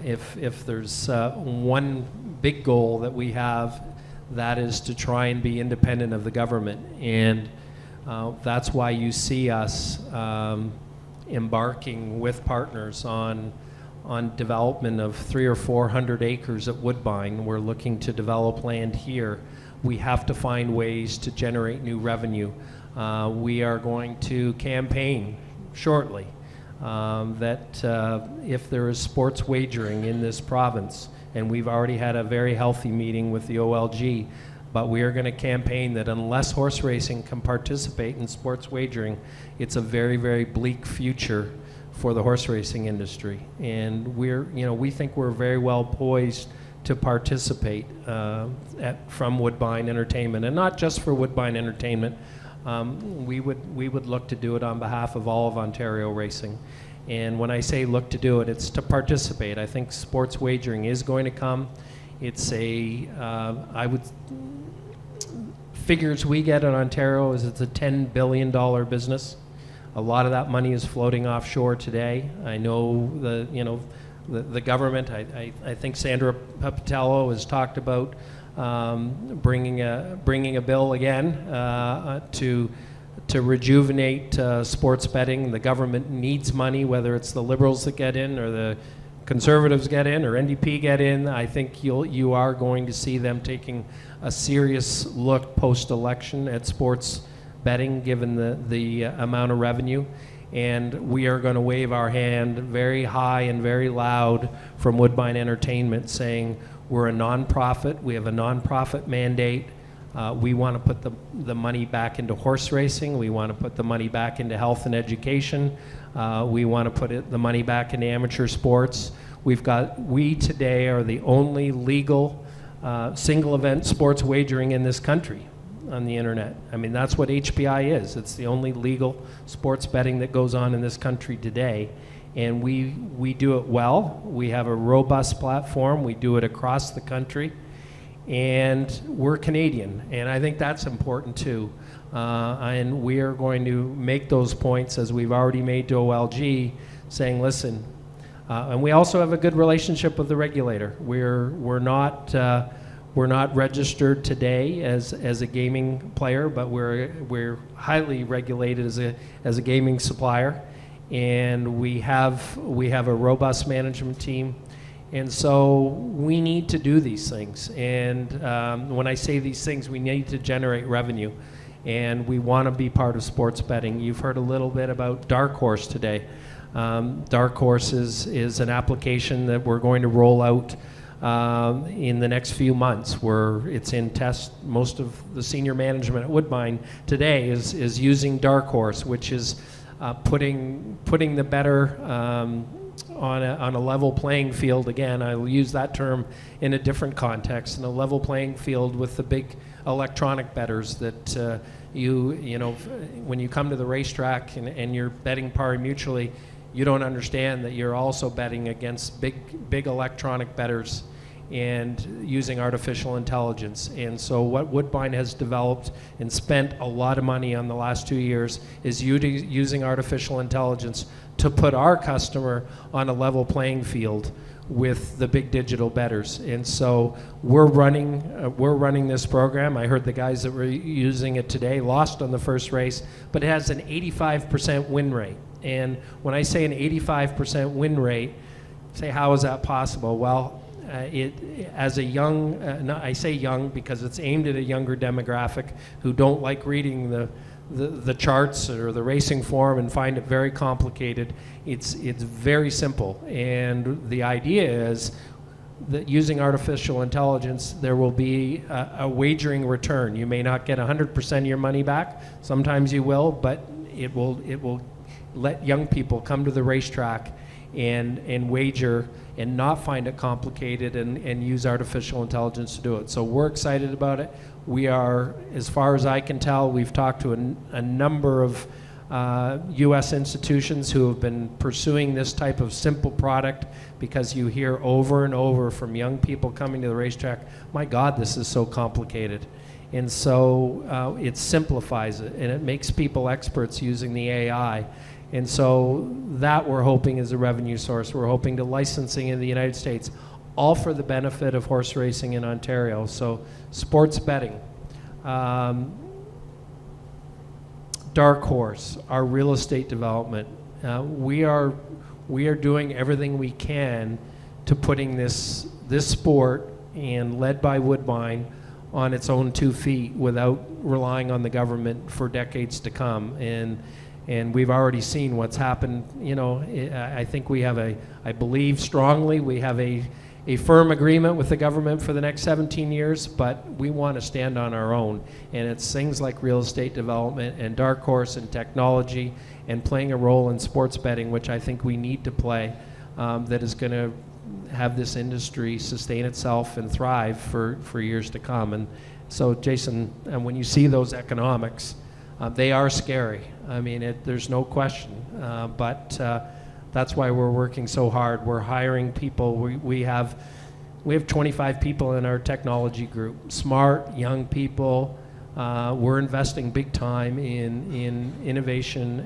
S2: if there's one big goal that we have, that is to try and be independent of the government. And that's why you see us embarking with partners on development of 300 or 400 acres at Woodbine. We're looking to develop land here. We have to find ways to generate new revenue. We are going to campaign shortly that if there is sports wagering in this province, and we've already had a very healthy meeting with the OLG, but we are going to campaign that unless horse racing can participate in sports wagering, it's a very, very bleak future for the horse racing industry. And we think we're very well poised to participate from Woodbine Entertainment, and not just for Woodbine Entertainment. We would look to do it on behalf of all of Ontario racing. And when I say look to do it, it's to participate. I think sports wagering is going to come. It's figures we get in Ontario is it's a $10 billion business. A lot of that money is floating offshore today. I know the government, I think Sandra Papatello has talked about bringing a bill again to rejuvenate sports betting. The government needs money, whether it's the Liberals that get in or the Conservatives get in or NDP get in. I think you are going to see them taking a serious look post-election at sports betting, given the amount of revenue. And we are going to wave our hand very high and very loud from Woodbine Entertainment saying we're a nonprofit, we have a nonprofit mandate. We want to put the money back into horse racing. We want to put the money back into health and education. We want to put the money back into amateur sports. We today are the only legal single event sports wagering in this country on the internet. I mean, that's what HPI is. It's the only legal sports betting that goes on in this country today. And we do it well. We have a robust platform. We do it across the country. And we're Canadian, and I think that's important too. And we are going to make those points, as we've already made to OLG, saying, listen, and we also have a good relationship with the regulator. We're not registered today as a gaming player, but we're highly regulated as a gaming supplier, and we have a robust management team. And so we need to do these things. And when I say these things, we need to generate revenue. And we want to be part of sports betting. You've heard a little bit about Dark Horse today. Dark Horse is an application that we're going to roll out in the next few months, where it's in test. Most of the senior management at Woodbine today is using Dark Horse, which is putting the better on a level playing field. Again, I will use that term in a different context, in a level playing field with the big electronic bettors that you know, when you come to the racetrack and you're betting pari mutually, you don't understand that you're also betting against big electronic bettors and using artificial intelligence. And so what Woodbine has developed and spent a lot of money on the last 2 years is using artificial intelligence to put our customer on a level playing field with the big digital bettors. And so we're running this program. I heard the guys that were using it today lost on the first race, but it has an 85% win rate. And when I say an 85% win rate, say, how is that possible? Well, as a young, I say young because it's aimed at a younger demographic who don't like reading the charts or the racing form and find it very complicated. It's very simple, and the idea is that using artificial intelligence, there will be a wagering return. You may not get 100% of your money back. Sometimes you will, but it will let young people come to the racetrack and wager and not find it complicated and use artificial intelligence to do it. So we're excited about it. We are, as far as I can tell, we've talked to a number of U.S. institutions who have been pursuing this type of simple product, because you hear over and over from young people coming to the racetrack, my God, this is so complicated. And so it simplifies it, and it makes people experts using the AI. And so that we're hoping is a revenue source. We're hoping to licensing in the United States, all for the benefit of horse racing in Ontario. So sports betting, Dark Horse, our real estate development. We are doing everything we can to putting this sport, and led by Woodbine, on its own 2 feet without relying on the government for decades to come. And we've already seen what's happened. You know, I think we have I believe strongly, we have a firm agreement with the government for the next 17 years, but we want to stand on our own. And it's things like real estate development and Dark Horse and technology and playing a role in sports betting, which I think we need to play, that is going to have this industry sustain itself and thrive for years to come. And so, Jason, when you see those economics, they are scary. I mean, there's no question. But that's why we're working so hard. We're hiring people. We have 25 people in our technology group, smart, young people. We're investing big time in innovation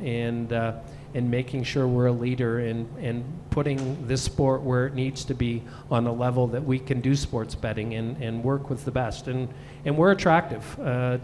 S2: and making sure we're a leader in putting this sport where it needs to be, on a level that we can do sports betting and work with the best. And we're attractive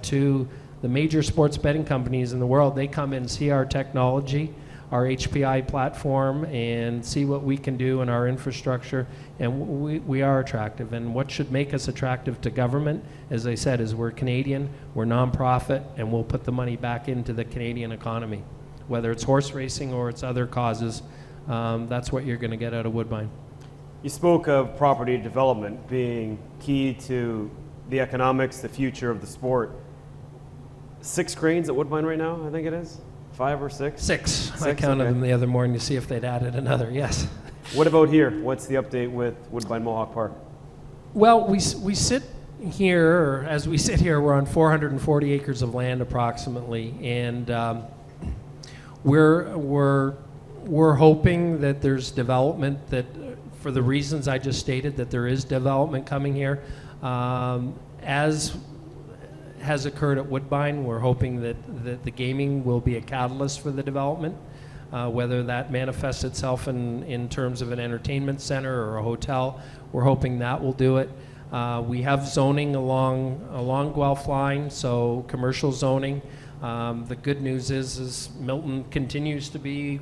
S2: to the major sports betting companies in the world. They come and see our technology, our HPI platform, and see what we can do in our infrastructure, and we are attractive. And what should make us attractive to government, as I said, is we're Canadian, we're nonprofit, and we'll put the money back into the Canadian economy. Whether it's horse racing or it's other causes, that's what you're going to get out of Woodbine.
S1: You spoke of property development being key to the economics, the future of the sport. 6 cranes at Woodbine right now, I think it is? 5 or 6?
S2: 6. I
S1: Six,
S2: counted
S1: okay.
S2: them the other morning to see if they'd added another, yes.
S1: What about here? What's the update with Woodbine Mohawk Park?
S2: Well, we sit here, or as we sit here, we're on 440 acres of land approximately, and we're hoping that there's development, that for the reasons I just stated, that there is development coming here. As has occurred at Woodbine, we're hoping that the gaming will be a catalyst for the development, whether that manifests itself in terms of an entertainment center or a hotel. We're hoping that will do it. We have zoning along Guelph line, so commercial zoning. The good news is Milton continues to be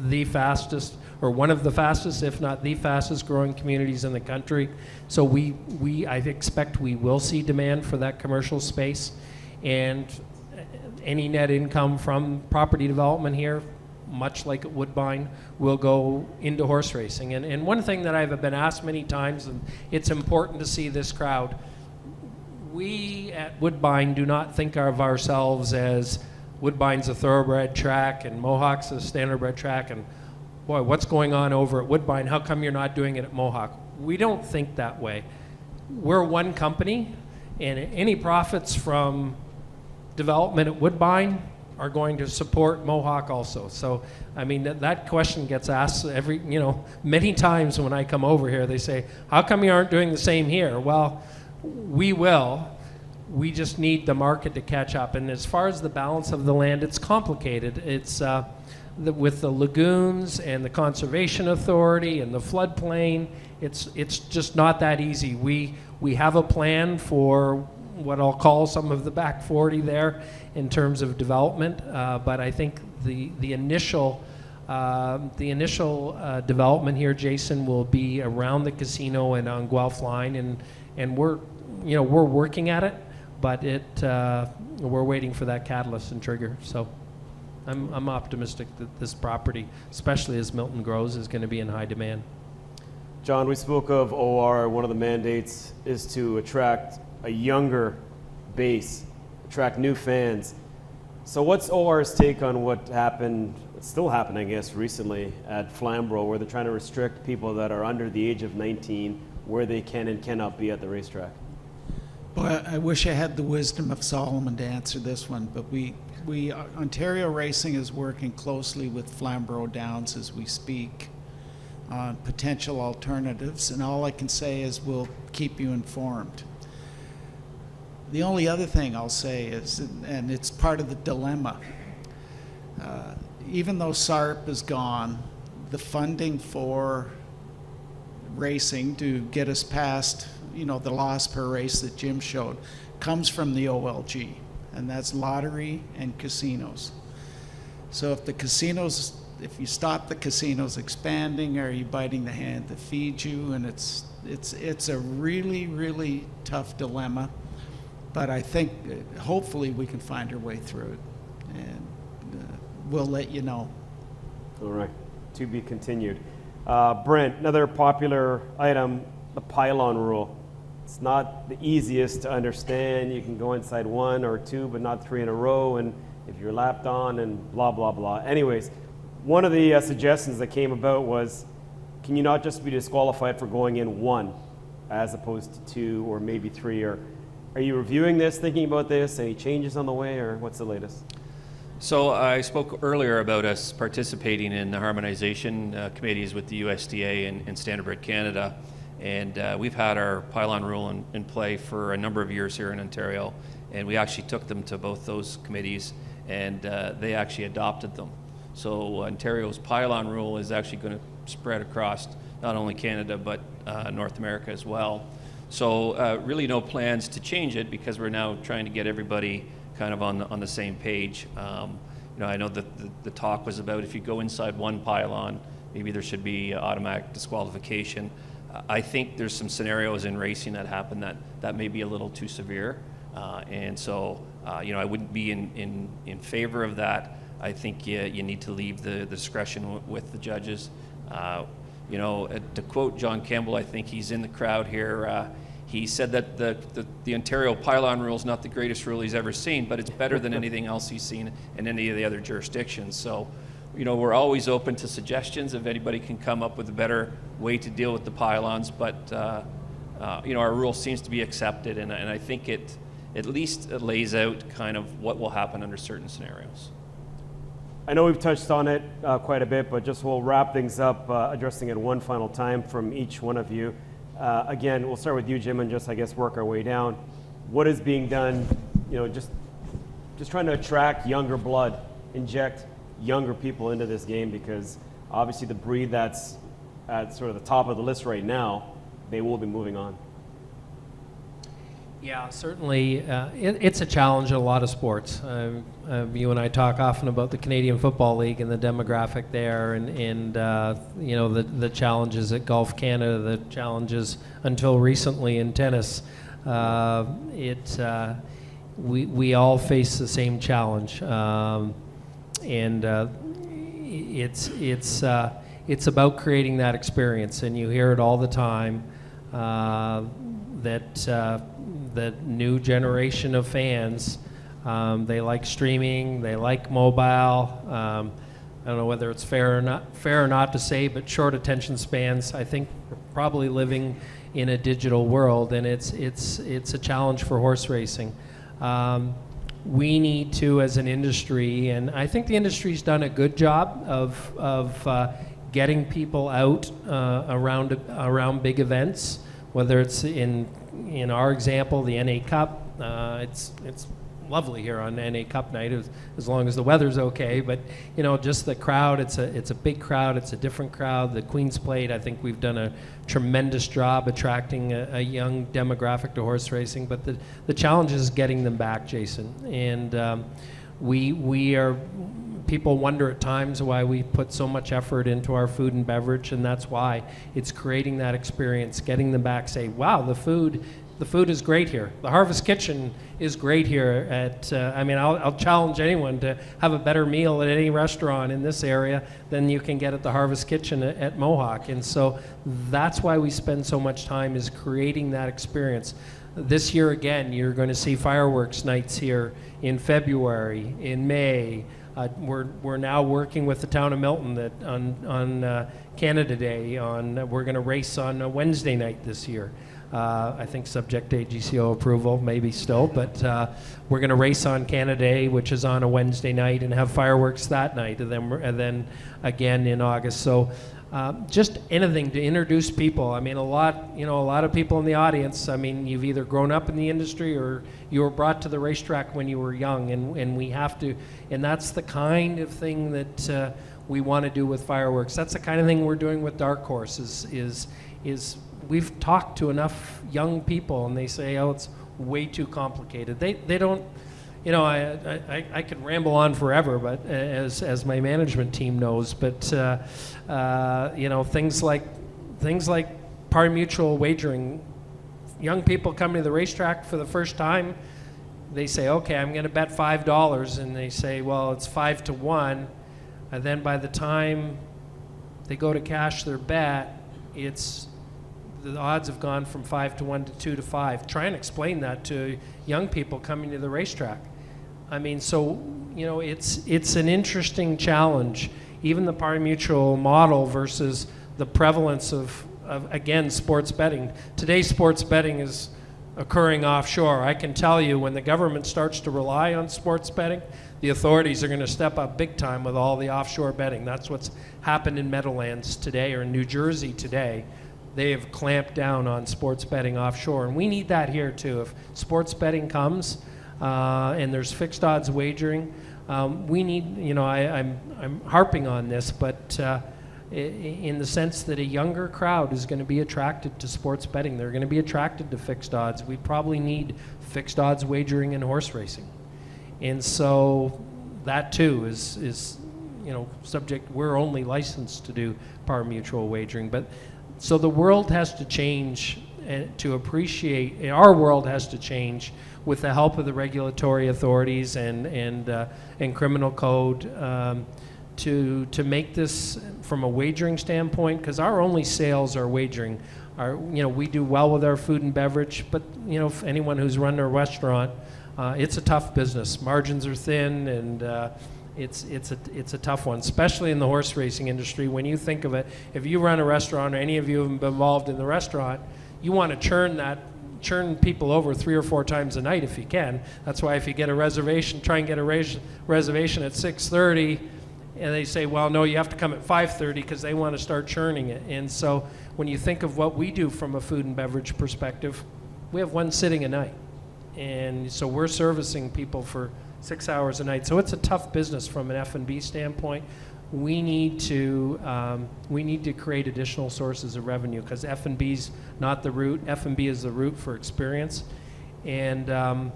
S2: the fastest, or one of the fastest, if not the fastest growing communities in the country. So I expect we will see demand for that commercial space, and any net income from property development here much like at Woodbine, will go into horse racing. And one thing that I've been asked many times, and it's important to see this crowd, we at Woodbine do not think of ourselves as Woodbine's a thoroughbred track and Mohawk's a standardbred track, and boy, what's going on over at Woodbine? How come you're not doing it at Mohawk? We don't think that way. We're one company, and any profits from development at Woodbine are going to support Mohawk also. So, I mean, that question gets asked many times when I come over here. They say, how come you aren't doing the same here? Well, we will. We just need the market to catch up. And as far as the balance of the land, it's complicated. It's with the lagoons and the Conservation Authority and the floodplain, it's just not that easy. We have a plan for what I'll call some of the back 40 there in terms of development, but I think the initial development here, Jason, will be around the casino and on Guelph Line, and we're working at it, but we're waiting for that catalyst and trigger. So I'm optimistic that this property, especially as Milton grows, is going to be in high demand.
S1: John, we spoke of OR. One of the mandates is to attract a younger base, attract new fans. So what's OR's take on what happened, it's still happening, I guess, recently at Flamborough, where they're trying to restrict people that are under the age of 19 where they can and cannot be at the racetrack?
S4: Boy, I wish I had the wisdom of Solomon to answer this one, but Ontario Racing is working closely with Flamborough Downs as we speak on potential alternatives, and all I can say is we'll keep you informed. The only other thing I'll say is, and it's part of the dilemma, even though SARP is gone, the funding for racing to get us past, the loss per race that Jim showed, comes from the OLG, and that's lottery and casinos. So if you stop the casinos expanding, are you biting the hand that feeds you? And it's a really, really tough dilemma. But I think hopefully we can find our way through it, and we'll let you know.
S1: All right, to be continued. Brent, another popular item, the pylon rule. It's not the easiest to understand. You can go inside one or two, but not three in a row, and if you're lapped on and blah, blah, blah. Anyways, one of the suggestions that came about was, can you not just be disqualified for going in one as opposed to two or maybe three? Or are you reviewing this, thinking about this? Any changes on the way, or what's the latest?
S5: So I spoke earlier about us participating in the harmonization committees with the USDA and Standardbred Canada, and we've had our pylon rule in play for a number of years here in Ontario, and we actually took them to both those committees, and they actually adopted them. So Ontario's pylon rule is actually going to spread across not only Canada but North America as well. So really no plans to change it, because we're now trying to get everybody kind of on the same page. I know that the talk was about if you go inside one pylon, maybe there should be automatic disqualification. I think there's some scenarios in racing that happen that may be a little too severe, and so I wouldn't be in favor of that. I think you need to leave the discretion with the judges. To quote John Campbell, I think he's in the crowd here. He said that the Ontario pylon rule is not the greatest rule he's ever seen, but it's better than anything else he's seen in any of the other jurisdictions. So, we're always open to suggestions if anybody can come up with a better way to deal with the pylons. But our rule seems to be accepted, and I think it at least lays out kind of what will happen under certain scenarios.
S1: I know we've touched on it quite a bit, but just we'll wrap things up addressing it one final time from each one of you. Again, we'll start with you, Jim, and just, I guess, work our way down. What is being done, just trying to attract younger blood, inject younger people into this game, because obviously the breed that's at sort of the top of the list right now, they will be moving on.
S2: Yeah, certainly. It's a challenge in a lot of sports. You and I talk often about the Canadian Football League and the demographic there, and the challenges at Golf Canada, the challenges until recently in tennis. We all face the same challenge, and it's about creating that experience, and you hear it all the time. That the new generation of fans, they like streaming, they like mobile. I don't know whether it's fair or not to say, but short attention spans. I think we're probably living in a digital world, and it's a challenge for horse racing. We need to, as an industry, and I think the industry's done a good job of getting people out around big events. Whether it's in our example, the NA Cup, it's lovely here on NA Cup night as long as the weather's okay. But just the crowd, it's a big crowd, it's a different crowd. The Queen's Plate, I think we've done a tremendous job attracting a young demographic to horse racing. But the challenge is getting them back, Jason. And we are. People wonder at times why we put so much effort into our food and beverage, and that's why. It's creating that experience, getting them back, say, wow, the food is great here. The Harvest Kitchen is great here at, I'll challenge anyone to have a better meal at any restaurant in this area than you can get at the Harvest Kitchen at Mohawk. And so that's why we spend so much time, is creating that experience. This year, again, you're going to see fireworks nights here in February, in May. We're now working with the town of Milton that on Canada Day. We're going to race on a Wednesday night this year. I think subject to AGCO approval, maybe still, but we're going to race on Canada Day, which is on a Wednesday night, and have fireworks that night, and then again in August. So just anything to introduce people. A lot of people in the audience. You've either grown up in the industry or you were brought to the racetrack when you were young, and we have to. And that's the kind of thing that we want to do with fireworks. That's the kind of thing we're doing with Dark Horse. Is we've talked to enough young people, and they say, oh, it's way too complicated. They don't. I could ramble on forever, but as my management team knows, but things like pari-mutuel wagering. Young people come to the racetrack for the first time, they say, okay, I'm going to bet $5, and they say, well, it's 5 to 1, and then by the time they go to cash their bet, the odds have gone from 5 to 1 to 2 to 5. Try and explain that to young people coming to the racetrack. It's an interesting challenge. Even the pari-mutuel model versus the prevalence of again, sports betting. Today, sports betting is occurring offshore. I can tell you, when the government starts to rely on sports betting, the authorities are going to step up big time with all the offshore betting. That's what's happened in Meadowlands today, or in New Jersey today. They have clamped down on sports betting offshore, and we need that here too. If sports betting comes and there's fixed odds wagering, we need, I'm harping on this, but in the sense that a younger crowd is going to be attracted to sports betting. They're going to be attracted to fixed odds. We probably need fixed odds wagering in horse racing. And so that too is subject. We're only licensed to do pari-mutuel wagering, but so the world has to change to appreciate. Our world has to change with the help of the regulatory authorities and criminal code to make this from a wagering standpoint, because our only sales are wagering. We do well with our food and beverage, but if anyone who's run a restaurant, it's a tough business. Margins are thin, and it's a tough one, especially in the horse racing industry. When you think of it, if you run a restaurant, or any of you have been involved in the restaurant, you want to churn people over 3 or 4 times a night if you can. That's why if you get a reservation, try and get a reservation at 6:30, and they say, well, no, you have to come at 5:30 because they want to start churning it. And so when you think of what we do from a food and beverage perspective, we have one sitting a night. And so we're servicing people for 6 hours a night. So it's a tough business from an F&B standpoint. We need to create additional sources of revenue, because F&B's not the route. F&B is the route for experience. And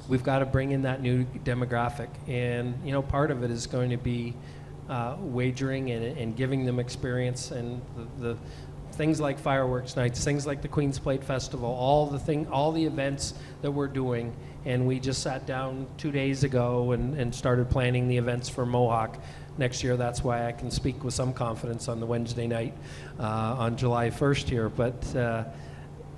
S2: we've got to bring in that new demographic. And part of it is going to be wagering and giving them experience, and the things like fireworks nights, things like the Queen's Plate Festival, all the events that we're doing. And we just sat down 2 days ago and started planning the events for Mohawk. next year. That's why I can speak with some confidence on the Wednesday night on July 1st here. But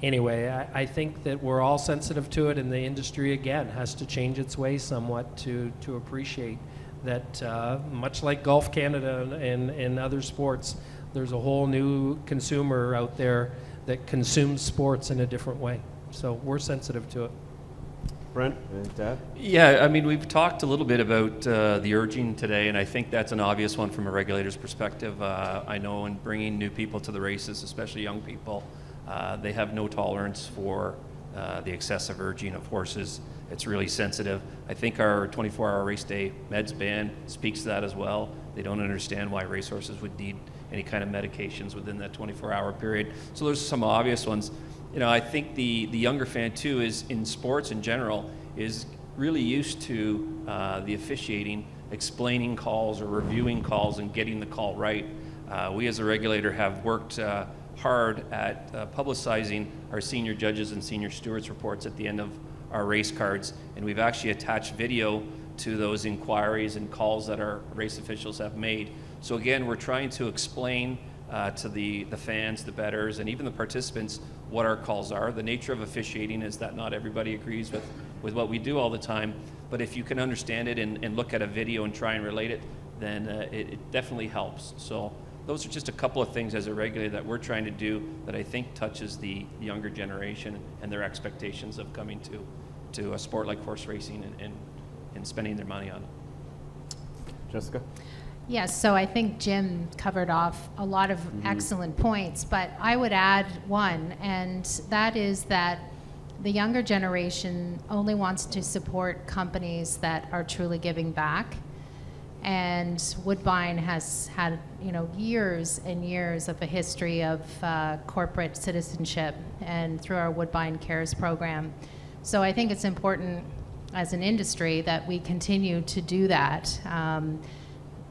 S2: anyway, I think that we're all sensitive to it, and the industry, again, has to change its way somewhat to appreciate that, much like Golf Canada and other sports, there's a whole new consumer out there that consumes sports in a different way. So we're sensitive to it.
S1: Brent, anything to add?
S5: Yeah, I mean, we've talked a little bit about the urging today, and I think that's an obvious one from a regulator's perspective. I know in bringing new people to the races, especially young people, they have no tolerance for the excessive urging of horses. It's really sensitive. I think our 24-hour race day meds ban speaks to that as well. They don't understand why racehorses would need any kind of medications within that 24-hour period. So there's some obvious ones. You know, I think the younger fan too is, in sports in general, is really used to the officiating, explaining calls or reviewing calls and getting the call right. We as a regulator have worked hard at publicizing our senior judges and senior stewards reports at the end of our race cards, and we've actually attached video to those inquiries and calls that our race officials have made. So again, we're trying to explain to the fans, the bettors, and even the participants what our calls are. The nature of officiating is that not everybody agrees with what we do all the time, but if you can understand it and look at a video and try and relate it, then it definitely helps. So those are just a couple of things as a regulator that we're trying to do that I think touches the younger generation and their expectations of coming to a sport like horse racing and spending their money on it.
S1: Jessica?
S3: Yes, so I think Jim covered off a lot of excellent points, but I would add one, and that is that the younger generation only wants to support companies that are truly giving back. And Woodbine has had, years and years of a history of corporate citizenship, and through our Woodbine Cares program. So I think it's important as an industry that we continue to do that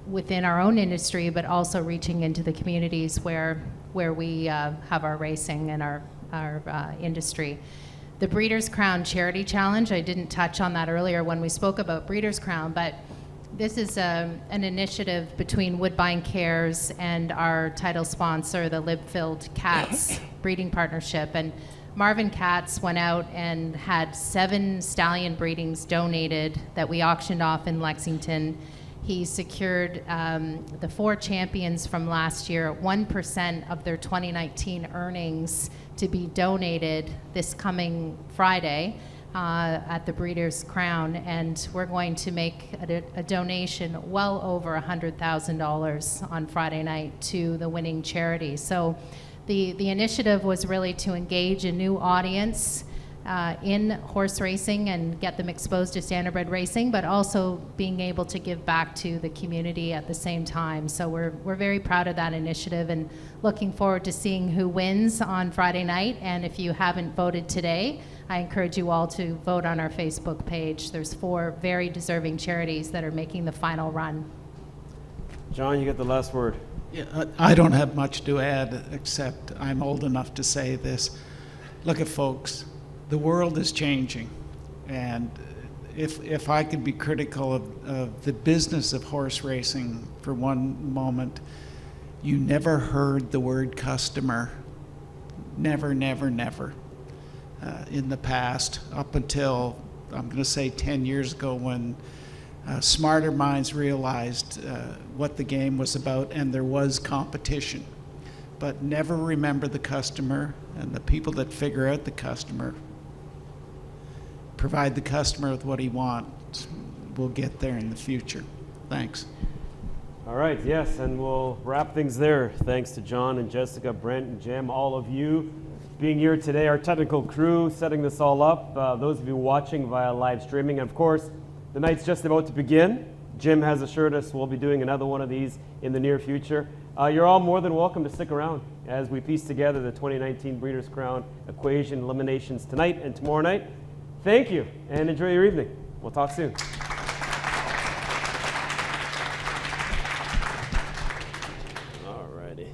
S3: within our own industry, but also reaching into the communities where we have our racing and our industry. The Breeders' Crown Charity Challenge, I didn't touch on that earlier when we spoke about Breeders' Crown, but this is an initiative between Woodbine Cares and our title sponsor, the Libfield Cats Breeding Partnership. And Marvin Katz went out and had 7 stallion breedings donated that we auctioned off in Lexington. He secured the 4 champions from last year 1% of their 2019 earnings to be donated this coming Friday at the Breeders' Crown, and we're going to make a donation well over $100,000 on Friday night to the winning charity. So the initiative was really to engage a new audience in horse racing and get them exposed to standardbred racing, but also being able to give back to the community at the same time. So we're very proud of that initiative and looking forward to seeing who wins on Friday night. And if you haven't voted today, I encourage you all to vote on our Facebook page. There's 4 very deserving charities that are making the final run.
S1: John, you get the last word.
S4: Yeah, I don't have much to add, except I'm old enough to say this. Look at folks, the world is changing, and if I could be critical of the business of horse racing for one moment, you never heard the word customer. Never, never, never. In the past, up until, I'm going to say 10 years ago, when smarter minds realized what the game was about and there was competition. But never remember the customer, and the people that figure out the customer, provide the customer with what he wants. We'll get there in the future. Thanks.
S1: All right, yes, and we'll wrap things there. Thanks to John and Jessica, Brent and Jim, all of you being here today, our technical crew setting this all up, those of you watching via live streaming. And of course, the night's just about to begin. Jim has assured us we'll be doing another one of these in the near future. You're all more than welcome to stick around as we piece together the 2019 Breeders' Crown equation eliminations tonight and tomorrow night. Thank you, and enjoy your evening. We'll talk soon. All righty.